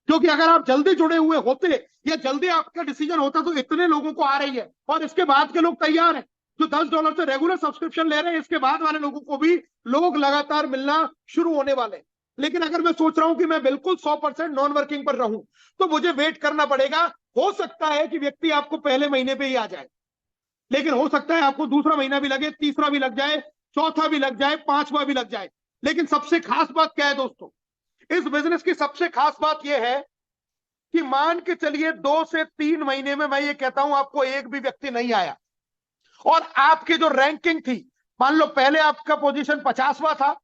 क्योंकि अगर आप जल्दी जुड़े हुए होते या जल्दी आपका डिसीजन होता तो इतने लोगों को आ रही है, और इसके बाद के लोग तैयार हैं जो $10 से रेगुलर सब्सक्रिप्शन ले रहे हैं, इसके बाद वाले लोगों को भी लोग लगातार मिलना शुरू होने वाले। लेकिन अगर मैं सोच रहा हूं कि मैं बिल्कुल 100% नॉन वर्किंग पर रहूं, तो मुझे वेट करना पड़ेगा। हो सकता है कि व्यक्ति आपको पहले महीने पे ही आ जाए, लेकिन हो सकता है आपको दूसरा महीना भी लगे, तीसरा भी लग जाए, चौथा भी लग जाए, 5वां भी लग जाए। लेकिन सबसे खास बात क्या है दोस्तों? इस बिजनेस की सबसे खास बात यह है कि मान के चलिए 2 से 3 महीने में मैं ये कहता हूं आपको एक भी व्यक्ति नहीं आया, और आपकी जो रैंकिंग थी, मान लो पहले आपका पोजीशन 50वां था,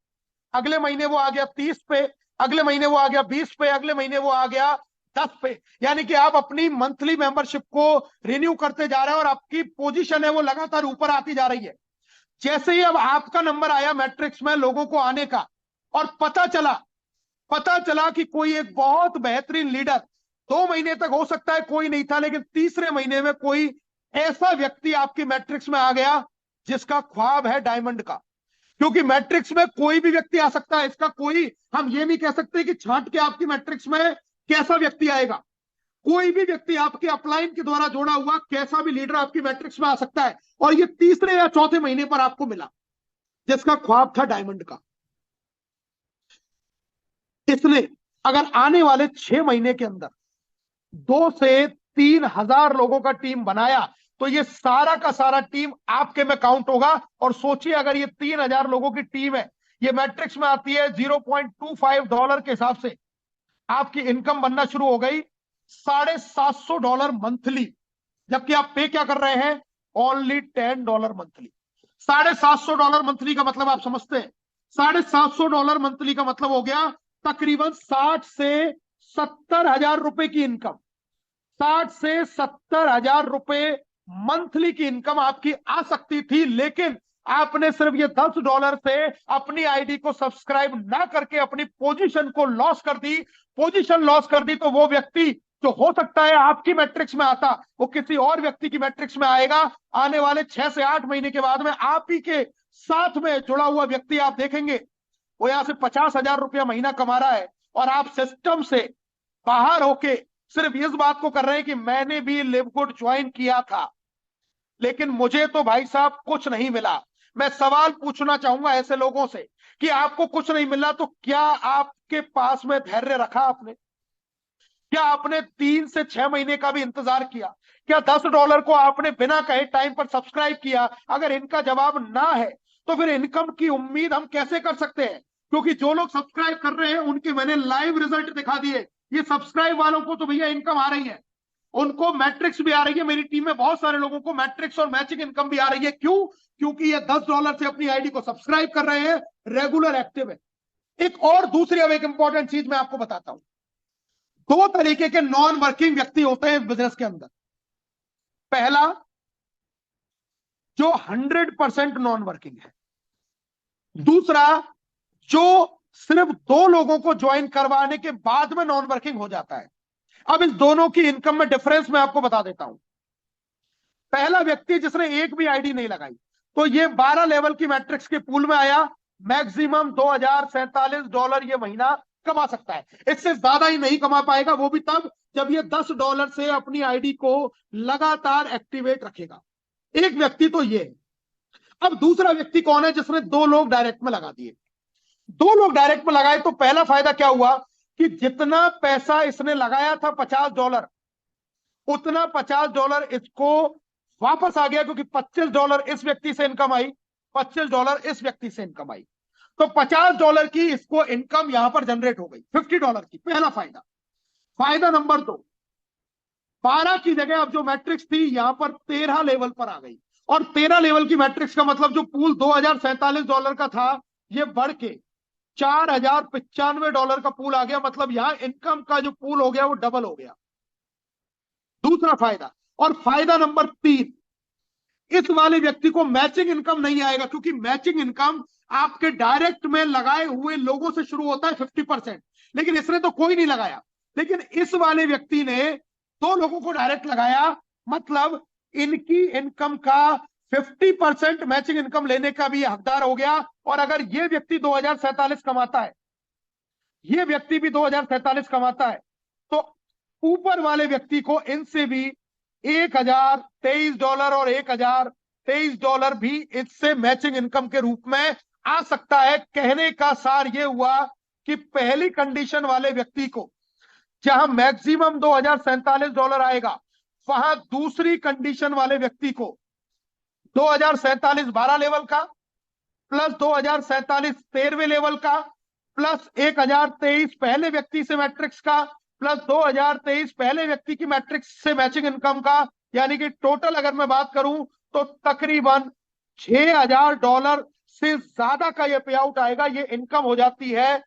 अगले महीने वो आ गया 30 पे, अगले महीने वो आ गया 20 पे, अगले महीने वो आ गया 10 पे। यानी कि आप अपनी मंथली मेंबरशिप को रिन्यू करते जा रहे हैं और आपकी पोजीशन है वो लगातार ऊपर आती जा रही है। जैसे ही अब आपका नंबर आया मैट्रिक्स में लोगों को आने का, और पता चला कि कोई एक बहुत बेहतरीन लीडर, 2 महीने तक हो सकता है कोई नहीं था, लेकिन तीसरे महीने में कोई ऐसा व्यक्ति आपकी मैट्रिक्स में आ गया जिसका ख्वाब है डायमंड का। क्योंकि मैट्रिक्स में कोई भी व्यक्ति आ सकता है, इसका कोई, हम ये नहीं कह सकते कि छांट के आपकी मैट्रिक्स में कैसा व्यक्ति आएगा। कोई भी व्यक्ति आपके अपलाइन के द्वारा जोड़ा हुआ कैसा भी लीडर आपकी मैट्रिक्स में आ सकता है, और ये तीसरे या चौथे महीने पर आपको मिला जिसका ख्वाब था डायमंड का। इसने अगर आने वाले 6 महीने के अंदर 2 से 3 हजार लोगों का टीम बनाया, तो ये सारा का सारा टीम आपके में काउंट होगा। और सोचिए अगर ये 3,000 लोगों की टीम है, ये मैट्रिक्स में आती है, $0.25 के हिसाब से आपकी इनकम बनना शुरू हो गई $750 मंथली, जबकि आप पे क्या कर रहे हैं, ओनली $10 मंथली। $750 मंथली का मतलब आप समझते हैं, $750 मंथली का मतलब हो गया तकरीबन 60 से 70 हजार रुपए की इनकम। 60 से 70 हजार रुपए मंथली की इनकम आपकी आ सकती थी, लेकिन आपने सिर्फ ये $10 से अपनी आईडी को सब्सक्राइब ना करके अपनी पोजीशन को लॉस कर दी। पोजीशन लॉस कर दी तो वो व्यक्ति जो हो सकता है आपकी मैट्रिक्स में आता, वो किसी और व्यक्ति की मैट्रिक्स में आएगा। आने वाले 6 से 8 महीने के बाद में आप ही के साथ में जुड़ा हुआ व्यक्ति आप देखेंगे, वो यहां से 50 हजार रुपया महीना कमा रहा है, और आप सिस्टम से बाहर होके सिर्फ इस बात को कर रहे हैं कि मैंने भी लिवगुड ज्वाइन किया था, लेकिन मुझे तो भाई साहब कुछ नहीं मिला। मैं सवाल पूछना चाहूंगा ऐसे लोगों से कि आपको कुछ नहीं मिला तो क्या आपके पास में धैर्य रखा आपने? क्या आपने 3 से 6 महीने का भी इंतजार किया? क्या $10 को आपने बिना कहे टाइम पर सब्सक्राइब किया? अगर इनका जवाब ना है तो फिर इनकम की उम्मीद हम कैसे कर सकते हैं? क्योंकि जो लोग सब्सक्राइब कर रहे हैं उनके मैंने लाइव रिजल्ट दिखा दिए। ये सब्सक्राइब वालों को तो भैया इनकम आ रही है, उनको मैट्रिक्स भी आ रही है। मेरी टीम में बहुत सारे लोगों को मैट्रिक्स और मैचिंग इनकम भी आ रही है। क्यों? क्योंकि ये $10 से अपनी आईडी को सब्सक्राइब कर रहे हैं, रेगुलर एक्टिव है। एक और दूसरी अब एक इंपॉर्टेंट चीज मैं आपको बताता हूं। 2 तरीके के नॉन वर्किंग व्यक्ति होते हैं बिजनेस के अंदर। पहला, जो 100% नॉन वर्किंग है। दूसरा, जो सिर्फ 2 लोगों को ज्वाइन करवाने के बाद में नॉन वर्किंग हो जाता है। अब इस दोनों की इनकम में डिफरेंस मैं आपको बता देता हूं। पहला व्यक्ति जिसने एक भी आईडी नहीं लगाई, तो ये 12 लेवल की मैट्रिक्स के पूल में आया, मैक्सिमम $2047 ये महीना कमा सकता है। इससे ज्यादा ही नहीं कमा पाएगा, वो भी तब जब ये $10 से अपनी आईडी को लगातार एक्टिवेट रखेगा। एक व्यक्ति तो ये है। अब दूसरा व्यक्ति कौन है? जिसने 2 लोग डायरेक्ट में लगा दिए। 2 लोग डायरेक्ट में लगाए तो पहला फायदा क्या हुआ कि जितना पैसा इसने लगाया था $50, उतना $50 इसको वापस आ गया, क्योंकि $25 इस व्यक्ति से इनकम आई, $25 इस व्यक्ति से इनकम आई, तो $50 की इसको इनकम यहां पर जनरेट हो गई, $50 की। पहला फायदा। फायदा नंबर 2, 12 की जगह अब जो मैट्रिक्स थी यहां पर 13 लेवल पर आ गई, और 13 लेवल की मैट्रिक्स का मतलब जो पूल $2047 का था, ये बढ़ के $4095 का पूल आ गया। मतलब यहां इनकम का जो पूल हो गया वो डबल हो गया। दूसरा फायदा। और फायदा नंबर 3, इस वाले व्यक्ति को मैचिंग इनकम नहीं आएगा, क्योंकि मैचिंग इनकम आपके डायरेक्ट में लगाए हुए लोगों से शुरू होता है 50%, लेकिन इसने तो कोई नहीं लगाया। लेकिन इस वाले व्यक्ति ने 2 लोगों को डायरेक्ट लगाया, मतलब इनकी इनकम का 50% मैचिंग इनकम लेने का भी हकदार हो गया। और अगर ये व्यक्ति 2047 कमाता है, ये व्यक्ति भी 2047 कमाता है, तो ऊपर वाले व्यक्ति को इनसे भी $1023 और $1023 भी इससे मैचिंग इनकम के रूप में आ सकता है। कहने का सार यह हुआ कि पहली कंडीशन वाले व्यक्ति को जहां मैक्सिमम $2047 आएगा, वहां दूसरी कंडीशन वाले व्यक्ति को 2047 12 लेवल का, प्लस 2047 13वें लेवल का, प्लस 1023 पहले व्यक्ति से मैट्रिक्स का, प्लस 2023 पहले व्यक्ति की मैट्रिक्स से मैचिंग इनकम का, यानी कि टोटल अगर मैं बात करूं तो तकरीबन $6000 से ज्यादा का यह पे आउट आएगा। ये इनकम हो जाती है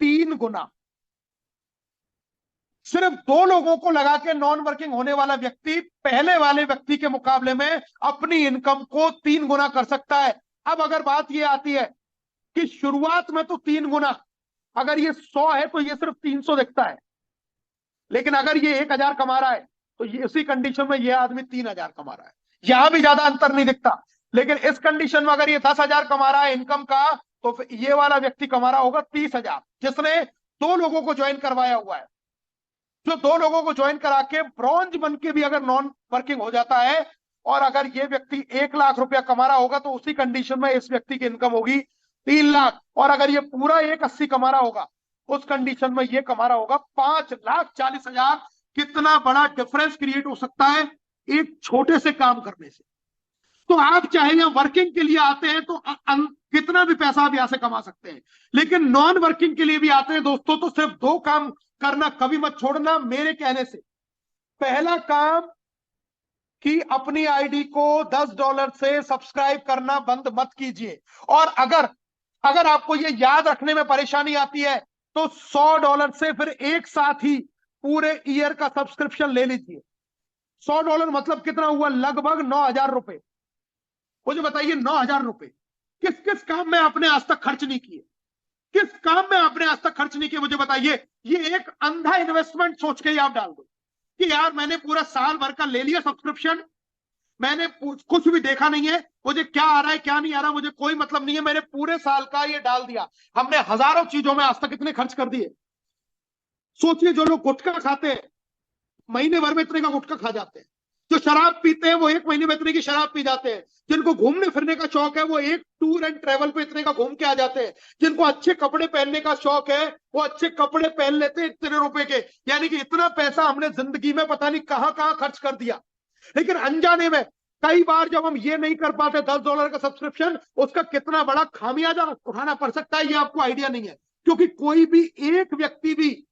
3 गुना। सिर्फ 2 लोगों को लगा के नॉन वर्किंग होने वाला व्यक्ति पहले वाले व्यक्ति के मुकाबले में अपनी इनकम को 3 गुना कर सकता है। अब अगर बात यह आती है कि शुरुआत में तो 3 गुना, अगर ये 100 है तो ये सिर्फ 300 दिखता है, लेकिन अगर ये 1000 कमा रहा है तो ये इसी कंडीशन में ये आदमी 3000 कमा रहा है। यहां भी ज्यादा अंतर नहीं दिखता। लेकिन इस कंडीशन में अगर ये 10,000 कमा रहा है इनकम का, तो फिर ये वाला व्यक्ति कमा रहा होगा 30,000, जिसने 2 लोगों को ज्वाइन करवाया हुआ है। जो 2 लोगों को ज्वाइन करा के ब्रॉन्ज बन के भी अगर नॉन वर्किंग हो जाता है, और अगर ये व्यक्ति 1 लाख रुपया कमा रहा होगा, तो उसी कंडीशन में इस व्यक्ति की इनकम होगी 3 लाख। और अगर ये पूरा 180 कमा रहा होगा, उस कंडीशन में ये कमा रहा होगा 5,40,000। कितना बड़ा डिफरेंस क्रिएट हो सकता है एक छोटे से काम करने से। तो आप चाहे यहां वर्किंग के लिए आते हैं तो कितना भी पैसा आप यहां से कमा सकते हैं, लेकिन नॉन वर्किंग के लिए भी आते हैं दोस्तों, तो सिर्फ 2 काम करना कभी मत छोड़ना मेरे कहने से। पहला काम कि अपनी आईडी को $10 से सब्सक्राइब करना बंद मत कीजिए। और अगर आपको ये याद रखने में परेशानी आती है तो $100 से फिर एक साथ ही पूरे ईयर का सब्सक्रिप्शन ले लीजिए। $100 मतलब कितना हुआ? लगभग 9,000 रुपए। मुझे बताइए, 9,000 रुपए किस किस काम में आपने आज तक खर्च नहीं किए? किस काम में आपने आज तक खर्च नहीं किए? मुझे बताइए। ये एक अंधा इन्वेस्टमेंट सोच के ही आप डाल दो कि यार मैंने पूरा साल भर का ले लिया सब्सक्रिप्शन, मैंने कुछ भी देखा नहीं है, मुझे क्या आ रहा है क्या नहीं आ रहा मुझे कोई मतलब नहीं है, मैंने पूरे साल का ये डाल दिया। हमने हजारों चीजों में आज तक इतने खर्च कर दिए। सोचिए, जो लोग गुटखा खाते हैं महीने भर में इतने का गुटखा खा जाते हैं, जो शराब पीते हैं वो एक महीने में इतने की शराब पी जाते हैं, जिनको घूमने फिरने का शौक है वो एक टूर एंड ट्रेवल पे इतने का घूम के आ जाते हैं, जिनको अच्छे कपड़े पहनने का शौक है वो अच्छे कपड़े पहन लेते हैं इतने रुपए के। यानी कि इतना पैसा हमने जिंदगी में पता नहीं कहां कहां खर्च कर दिया। लेकिन अनजाने में कई बार जब हम ये नहीं कर पाते $10 का सब्सक्रिप्शन, उसका कितना बड़ा खामियाजा उठाना पड़ सकता है ये आपको आइडिया नहीं है। क्योंकि कोई भी एक व्यक्ति भी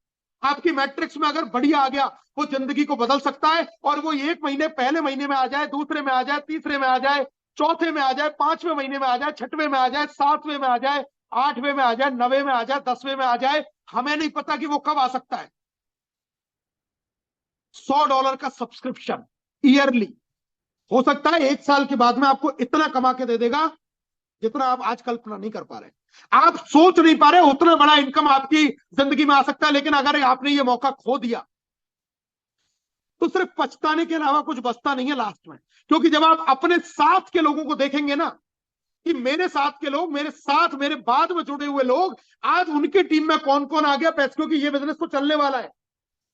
आपकी मैट्रिक्स में अगर बढ़िया आ गया वो जिंदगी को बदल सकता है। और वो एक महीने, पहले महीने में आ जाए, दूसरे में आ जाए, तीसरे में आ जाए, चौथे में आ जाए, 5वें महीने में आ जाए, 6वें में आ जाए, 7वें में आ जाए, 8वें में आ जाए, 9वें में आ जाए, 10वें में आ जाए, हमें नहीं पता कि वो कब आ सकता है। $100 का सब्सक्रिप्शन ईयरली हो सकता है 1 साल के बाद में आपको इतना कमा के दे देगा जितना आप आज कल्पना नहीं कर पा रहे, आप सोच नहीं पा रहे उतना बड़ा इनकम आपकी जिंदगी में आ सकता है। लेकिन अगर आपने ये मौका खो दिया तो सिर्फ पछताने के अलावा कुछ बचता नहीं है लास्ट में। क्योंकि जब आप अपने साथ के लोगों को देखेंगे ना, कि मेरे साथ के लोग, मेरे साथ मेरे बाद में जुड़े हुए लोग, आज उनकी टीम में कौन कौन आ गया पैसे, क्योंकि ये बिजनेस तो चलने वाला है,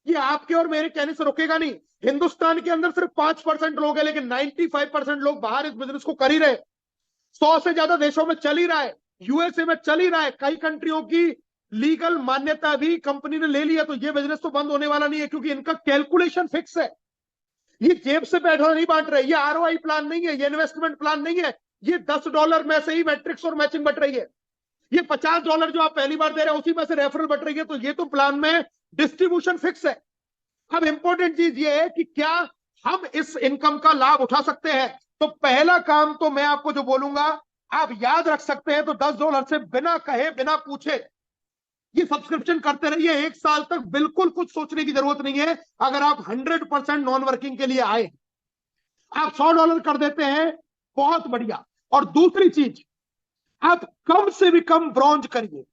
ये आपके और मेरे कहने से रुकेगा नहीं। हिंदुस्तान के अंदर सिर्फ 5% लोग हैं, लेकिन 95% लोग बाहर इस बिजनेस को कर ही रहे। 100 से ज्यादा देशों में चल ही रहा है, यूएसए में चल ही रहा है, कई कंट्रियों की लीगल मान्यता भी कंपनी ने ले लिया। तो ये बिजनेस तो बंद होने वाला नहीं है, क्योंकि इनका कैलकुलेशन फिक्स है। ये जेब से पैसा नहीं बांट रहे, ये आरओआई प्लान नहीं है, ये इन्वेस्टमेंट प्लान नहीं है। ये $10 में से ही मैट्रिक्स और मैचिंग बट रही है। ये $50 जो आप पहली बार दे रहे हैं उसी में से रेफरल बट रही है। तो ये तो प्लान में डिस्ट्रीब्यूशन फिक्स है। अब इंपॉर्टेंट चीज ये है कि क्या हम इस इनकम का लाभ उठा सकते हैं। तो पहला काम तो मैं आपको जो बोलूंगा आप याद रख सकते हैं, तो $10 से बिना कहे बिना पूछे ये सब्सक्रिप्शन करते रहिए 1 साल तक। बिल्कुल कुछ सोचने की जरूरत नहीं है। अगर आप 100% नॉन वर्किंग के लिए आए, आप $100 कर देते हैं, बहुत बढ़िया। और दूसरी चीज, आप कम से भी कम ब्रॉन्ज करिए।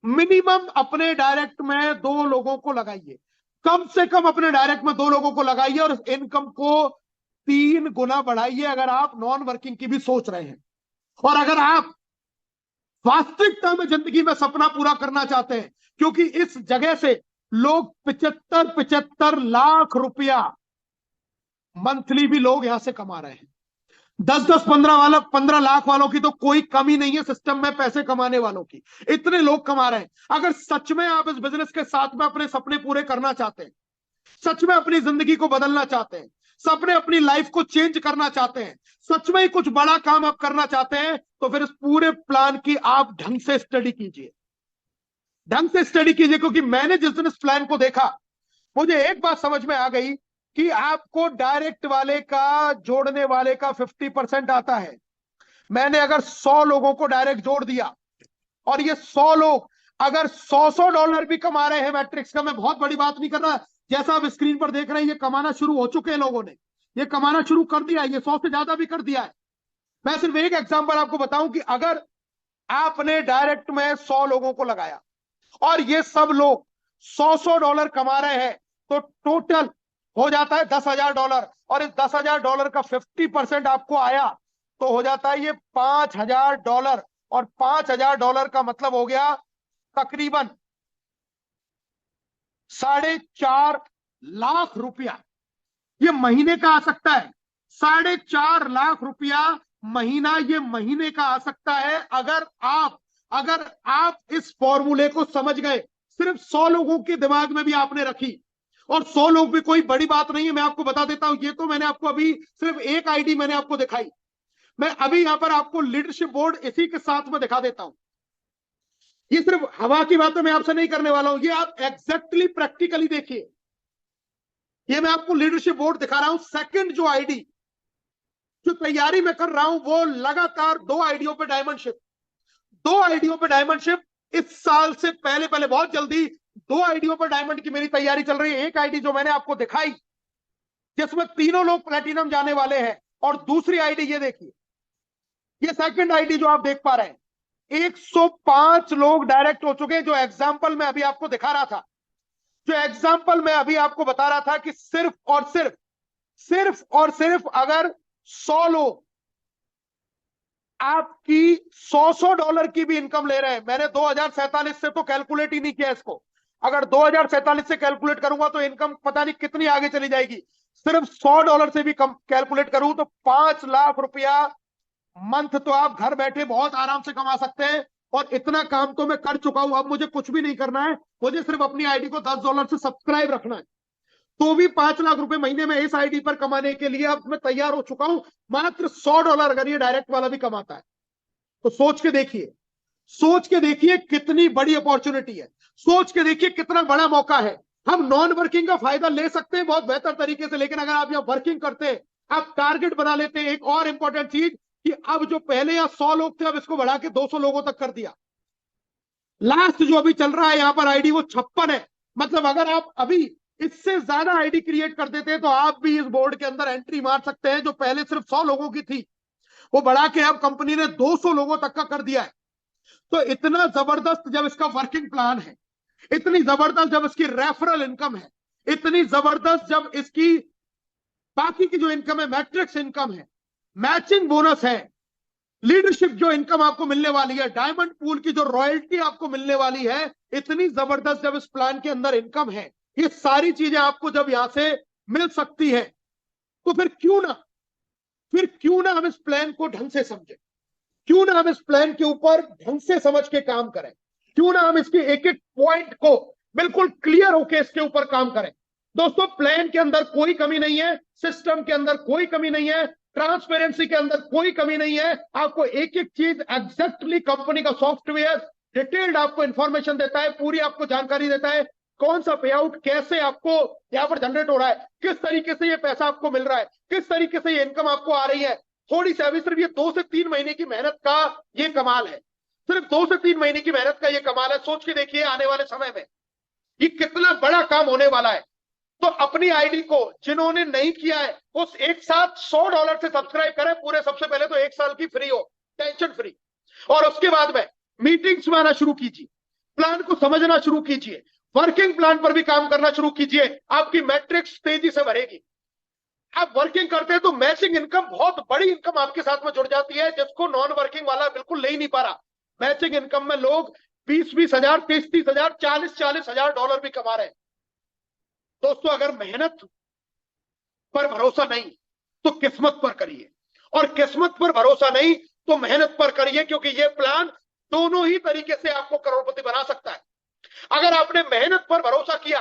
मिनिमम अपने डायरेक्ट में 2 लोगों को लगाइए, कम से कम अपने डायरेक्ट में 2 लोगों को लगाइए और इनकम को 3 गुना बढ़ाइए अगर आप नॉन वर्किंग की भी सोच रहे हैं। और अगर आप वास्तविकता में जिंदगी में सपना पूरा करना चाहते हैं, क्योंकि इस जगह से लोग 75 लाख रुपया मंथली भी लोग यहां से कमा रहे हैं। 15 लाख वालों की तो कोई कमी नहीं है सिस्टम में पैसे कमाने वालों की, इतने लोग कमा रहे हैं। अगर सच में आप इस बिजनेस के साथ में अपने सपने पूरे करना चाहते हैं, सच में अपनी जिंदगी को बदलना चाहते हैं, सपने अपनी लाइफ को चेंज करना चाहते हैं, सच में ही कुछ बड़ा काम आप करना चाहते हैं, तो फिर इस पूरे प्लान की आप ढंग से स्टडी कीजिए, ढंग से स्टडी कीजिए। क्योंकि मैंने जिस दिन इस प्लान को देखा, मुझे एक बात समझ में आ गई कि आपको डायरेक्ट वाले का, जोड़ने वाले का 50% आता है। मैंने अगर 100 लोगों को डायरेक्ट जोड़ दिया और ये 100 लोग अगर $100 भी कमा रहे हैं मैट्रिक्स का, मैं बहुत बड़ी बात नहीं कर रहा, जैसा आप स्क्रीन पर देख रहे हैं ये कमाना शुरू हो चुके हैं लोगों ने, ये कमाना शुरू कर दिया है, ये 100 से ज्यादा भी कर दिया है। मैं सिर्फ एक एग्जांपल आपको बताऊं कि अगर आपने डायरेक्ट में 100 लोगों को लगाया और ये सब लोग $100 कमा रहे हैं, तो टोटल हो जाता है $10,000। और इस $10,000 का 50% आपको आया तो हो जाता है ये $5,000। और $5,000 का मतलब हो गया तकरीबन 4.5 लाख रुपया ये महीने का आ सकता है। 4.5 लाख रुपया महीना ये महीने का आ सकता है अगर आप इस फॉर्मूले को समझ गए। सिर्फ 100 लोगों के दिमाग में भी आपने रखी, और 100 लोग भी कोई बड़ी बात नहीं है। मैं आपको बता देता हूं, ये तो मैंने आपको अभी सिर्फ एक आईडी मैंने आपको दिखाई, मैं अभी यहां पर आपको लीडरशिप बोर्ड इसी के साथ में दिखा देता हूं। ये सिर्फ हवा की बातें मैं आपसे नहीं करने वाला हूं, ये आप एग्जैक्टली प्रैक्टिकली देखिए। ये मैं आपको लीडरशिप बोर्ड दिखा रहा हूं। सेकंड जो आईडी जो तैयारी में कर रहा हूं वो लगातार 2 आईडियों पे डायमंडशिप, 2 आईडियों पे डायमंडशिप इस साल से पहले पहले बहुत जल्दी 2 आईडियों पर डायमंड की मेरी तैयारी चल रही है। एक आईडी जो मैंने आपको दिखाई जिसमें तीनों लोग प्लेटिनम जाने वाले हैं, और दूसरी आईडी ये देखिए, ये सेकंड आईडी जो आप देख पा रहे हैं, 105 लोग डायरेक्ट हो चुके हैं। जो एग्जाम्पल मैं अभी आपको दिखा रहा था, जो एग्जाम्पल मैं अभी आपको बता रहा था कि सिर्फ और सिर्फ अगर 100 लोग आपकी $100 की भी इनकम ले रहे हैं, मैंने 2047 से तो कैलकुलेट ही नहीं किया इसको, अगर 2047 से कैलकुलेट करूंगा तो इनकम पता नहीं कितनी आगे चली जाएगी। सिर्फ $100 से भी कम कैलकुलेट करूं तो 5 लाख रुपया मंथ तो आप घर बैठे बहुत आराम से कमा सकते हैं। और इतना काम तो मैं कर चुका हूं, अब मुझे कुछ भी नहीं करना है, मुझे सिर्फ अपनी आईडी को $10 से सब्सक्राइब रखना है, तो भी 5 लाख रुपए महीने में इस आईडी पर कमाने के लिए अब मैं तैयार हो चुका हूं। मात्र $100 अगर ये डायरेक्ट वाला भी कमाता है तो सोच के देखिए, सोच के देखिए कितनी बड़ी अपॉर्चुनिटी है, सोच के देखिए कितना बड़ा मौका है। हम नॉन वर्किंग का फायदा ले सकते हैं बहुत बेहतर तरीके से, लेकिन अगर आप यहां वर्किंग करते हैं, आप टारगेट बना लेते हैं। एक और इंपॉर्टेंट चीज कि अब जो पहले यहां 100 लोग थे, अब इसको बढ़ा के 200 लोगों तक कर दिया। लास्ट जो अभी चल रहा है यहां पर आईडी वो 56 है। मतलब अगर आप अभी इससे ज्यादा आईडी क्रिएट कर देते हैं तो आप भी इस बोर्ड के अंदर एंट्री मार सकते हैं। जो पहले सिर्फ 100 लोगों की थी वो बढ़ा के अब कंपनी ने 200 लोगों तक का कर दिया है। तो इतना जबरदस्त जब इसका वर्किंग प्लान है, इतनी जबरदस्त जब इसकी रेफरल इनकम है, इतनी जबरदस्त जब इसकी बाकी की जो इनकम है, मैट्रिक्स इनकम है, मैचिंग बोनस है, लीडरशिप जो इनकम आपको मिलने वाली है, डायमंड पूल की जो रॉयल्टी आपको मिलने वाली है, इतनी जबरदस्त जब इस प्लान के अंदर इनकम है, ये सारी चीजें आपको जब यहां से मिल सकती है, तो फिर क्यों ना हम इस प्लान को ढंग से समझें, क्यों ना हम इस प्लान के ऊपर ढंग से समझ के काम करें, क्यों ना हम इसके एक एक पॉइंट को बिल्कुल क्लियर होके इसके ऊपर काम करें। दोस्तों, प्लान के अंदर कोई कमी नहीं है, सिस्टम के अंदर कोई कमी नहीं है, ट्रांसपेरेंसी के अंदर कोई कमी नहीं है। आपको एक एक चीज एग्जैक्टली कंपनी का सॉफ्टवेयर डिटेल्ड आपको इंफॉर्मेशन देता है, पूरी आपको जानकारी देता है, कौन सा पे आउट कैसे आपको यहां पर जनरेट हो रहा है, किस तरीके से ये पैसा आपको मिल रहा है, किस तरीके से ये इनकम आपको आ रही है। थोड़ी सी अभी सिर्फ ये 2 से 3 महीने की मेहनत का ये कमाल है, सिर्फ 2 से 3 महीने की मेहनत का ये कमाल है। सोच के देखिए आने वाले समय में ये कितना बड़ा काम होने वाला है। तो अपनी आईडी को जिन्होंने नहीं किया है उस एक साथ $100 से सब्सक्राइब करें पूरे। सबसे पहले तो 1 साल की फ्री हो, टेंशन फ्री, और उसके बाद में मीटिंग्स में आना शुरू कीजिए, प्लान को समझना शुरू कीजिए, वर्किंग प्लान पर भी काम करना शुरू कीजिए, आपकी मैट्रिक्स तेजी से बढ़ेगी। आप वर्किंग करते हैं तो मैचिंग इनकम, बहुत बड़ी इनकम आपके साथ में जुड़ जाती है, जिसको नॉन वर्किंग वाला बिल्कुल ले ही नहीं पा रहा। मैचिंग इनकम में लोग 20-20 हजार, 30-30 हजार, 40-40 हजार डॉलर भी कमा रहे हैं। दोस्तों, अगर मेहनत पर भरोसा नहीं तो किस्मत पर करिए, और किस्मत पर भरोसा नहीं तो मेहनत पर करिए, क्योंकि यह प्लान दोनों ही तरीके से आपको करोड़पति बना सकता है। अगर आपने मेहनत पर भरोसा किया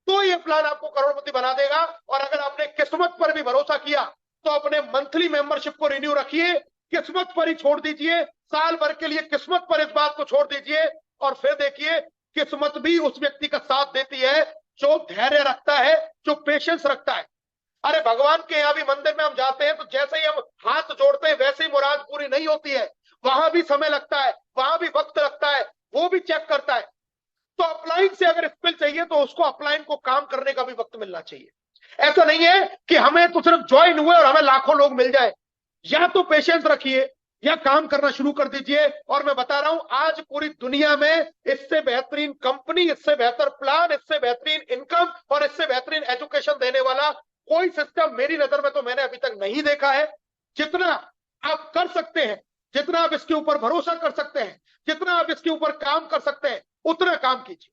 तो यह प्लान आपको करोड़पति बना देगा, और अगर आपने किस्मत पर भी भरोसा किया तो अपने मंथली मेंबरशिप को रिन्यू रखिए, किस्मत पर ही छोड़ दीजिए, साल भर के लिए किस्मत पर इस बात को छोड़ दीजिए, और फिर देखिए किस्मत भी उस व्यक्ति का साथ देती है जो धैर्य रखता है, जो पेशेंस रखता है। अरे भगवान के यहाँ भी मंदिर में हम जाते हैं तो जैसे ही हम हाथ जोड़ते हैं वैसे ही मुराद पूरी नहीं होती है, वहां भी समय लगता है, वहां भी वक्त लगता है, वो भी चेक करता है। तो अपलाइन से अगर स्किल चाहिए तो उसको अपलाइन को काम करने का भी वक्त मिलना चाहिए। ऐसा नहीं है कि हमें तो सिर्फ ज्वाइन हुए और हमें लाखों लोग मिल जाए। या तो पेशेंस रखिए या काम करना शुरू कर दीजिए। और मैं बता रहा हूं, आज पूरी दुनिया में इससे बेहतरीन कंपनी, इससे बेहतर प्लान, इससे बेहतरीन इनकम और इससे बेहतरीन एजुकेशन देने वाला कोई सिस्टम मेरी नजर में तो मैंने अभी तक नहीं देखा है। जितना आप कर सकते हैं, जितना आप इसके ऊपर भरोसा कर सकते हैं, जितना आप इसके ऊपर काम कर सकते हैं, उतना काम कीजिए।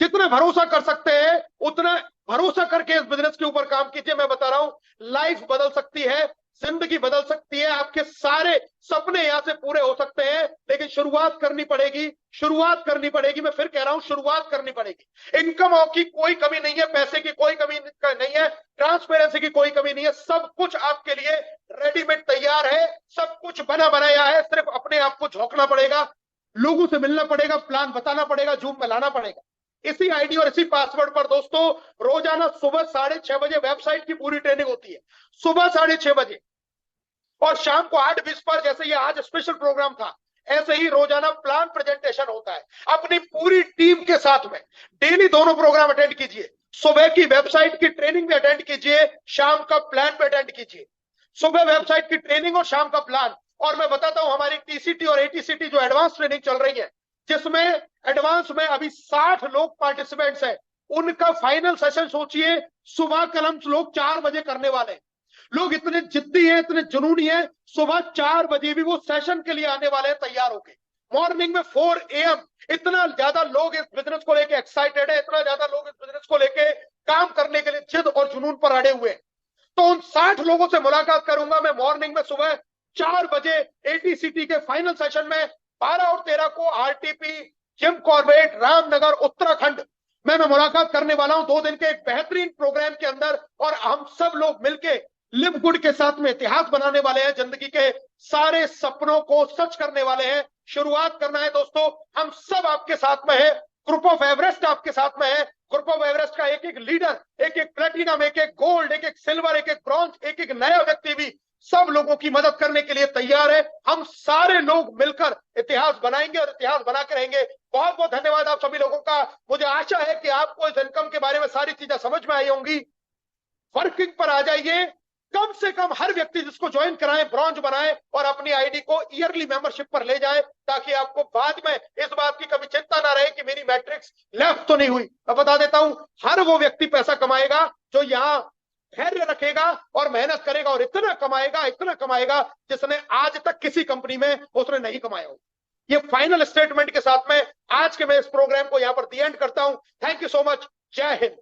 जितना भरोसा कर सकते हैं उतना भरोसा करके इस बिजनेस के ऊपर काम कीजिए। मैं बता रहा हूं, लाइफ बदल सकती है, जिंदगी बदल सकती है, आपके सारे सपने यहां से पूरे हो सकते हैं, लेकिन शुरुआत करनी पड़ेगी, शुरुआत करनी पड़ेगी। मैं फिर कह रहा हूं, शुरुआत करनी पड़ेगी। इनकम की कोई कमी नहीं है, पैसे की कोई कमी नहीं है, ट्रांसपेरेंसी की कोई कमी नहीं है, सब कुछ आपके लिए रेडीमेड तैयार है, सब कुछ बना बनाया है। सिर्फ अपने आप को झोंकना पड़ेगा, लोगों से मिलना पड़ेगा, प्लान बताना पड़ेगा, जूम में लाना पड़ेगा। इसी आईडी और इसी पासवर्ड पर दोस्तों रोजाना सुबह 6:30 बजे वेबसाइट की पूरी ट्रेनिंग होती है, सुबह 6:30 बजे, और शाम को 8:20 पर, जैसे ये आज स्पेशल प्रोग्राम था, ऐसे ही रोजाना प्लान प्रेजेंटेशन होता है अपनी पूरी टीम के साथ में। डेली दोनों प्रोग्राम अटेंड कीजिए, सुबह की वेबसाइट की ट्रेनिंग भी अटेंड कीजिए, शाम का प्लान भी अटेंड कीजिए। सुबह वेबसाइट की ट्रेनिंग और शाम का प्लान। और मैं बताता हूं हमारी टीसीटी और एटीसीटी जो एडवांस ट्रेनिंग चल रही है, जिसमें एडवांस में अभी 60 लोग पार्टिसिपेंट्स हैं, उनका फाइनल सेशन सोचिए सुबह कलम लोग 4 बजे करने वाले हैं। लोग इतने जिद्दी हैं, इतने जुनूनी हैं, सुबह 4 बजे भी वो सेशन के लिए आने वाले हैं तैयार होके। मॉर्निंग में 4 AM। इतना ज्यादा लोग इस बिजनेस को लेके एक्साइटेड है, इतना ज्यादा लोग इस बिजनेस को लेके काम करने के लिए जिद और जुनून पर अड़े हुए हैं। तो उन 60 लोगों से मुलाकात करूंगा मैं मॉर्निंग में सुबह 4 बजे एटीसीटी के फाइनल सेशन में। 12 और 13 को RTP Jim Corbett Ramnagar Uttarakhand में मैं मुलाकात करने वाला हूं 2 दिन के एक बेहतरीन प्रोग्राम के अंदर। और हम सब लोग मिलके लिव गुड के साथ में इतिहास बनाने वाले हैं, जिंदगी के सारे सपनों को सच करने वाले हैं। शुरुआत करना है दोस्तों, हम सब आपके साथ में है। ग्रुप ऑफ एवरेस्ट आपके साथ में है। ग्रुप ऑफ एवरेस्ट का एक एक लीडर, एक एक प्लेटिनम, एक एक गोल्ड, एक एक सिल्वर, एक एक ब्रॉन्ज, एक एक नया व्यक्ति भी सब लोगों की मदद करने के लिए तैयार है। हम सारे लोग मिलकर इतिहास बनाएंगे और इतिहास बना के रहेंगे। बहुत बहुत धन्यवाद आप सभी लोगों का। मुझे आशा है कि आपको इस इनकम के बारे में सारी चीजें समझ में आई होंगी। वर्किंग पर आ जाइए, कम से कम हर व्यक्ति जिसको ज्वाइन कराएं ब्रॉन्ज बनाए और अपनी आईडी को ईयरली मेंबरशिप पर ले जाए, ताकि आपको बाद में इस बात की कभी चिंता ना रहे कि मेरी मैट्रिक्स लेफ्ट तो नहीं हुई। मैं बता देता हूं, हर वो व्यक्ति पैसा कमाएगा जो यहाँ धैर्य रखेगा और मेहनत करेगा, और इतना कमाएगा जिसने आज तक किसी कंपनी में उसने नहीं कमाया हो। ये फाइनल स्टेटमेंट के साथ में आज के मैं इस प्रोग्राम को यहां पर दी एंड करता हूं। Thank you so much. जय हिंद।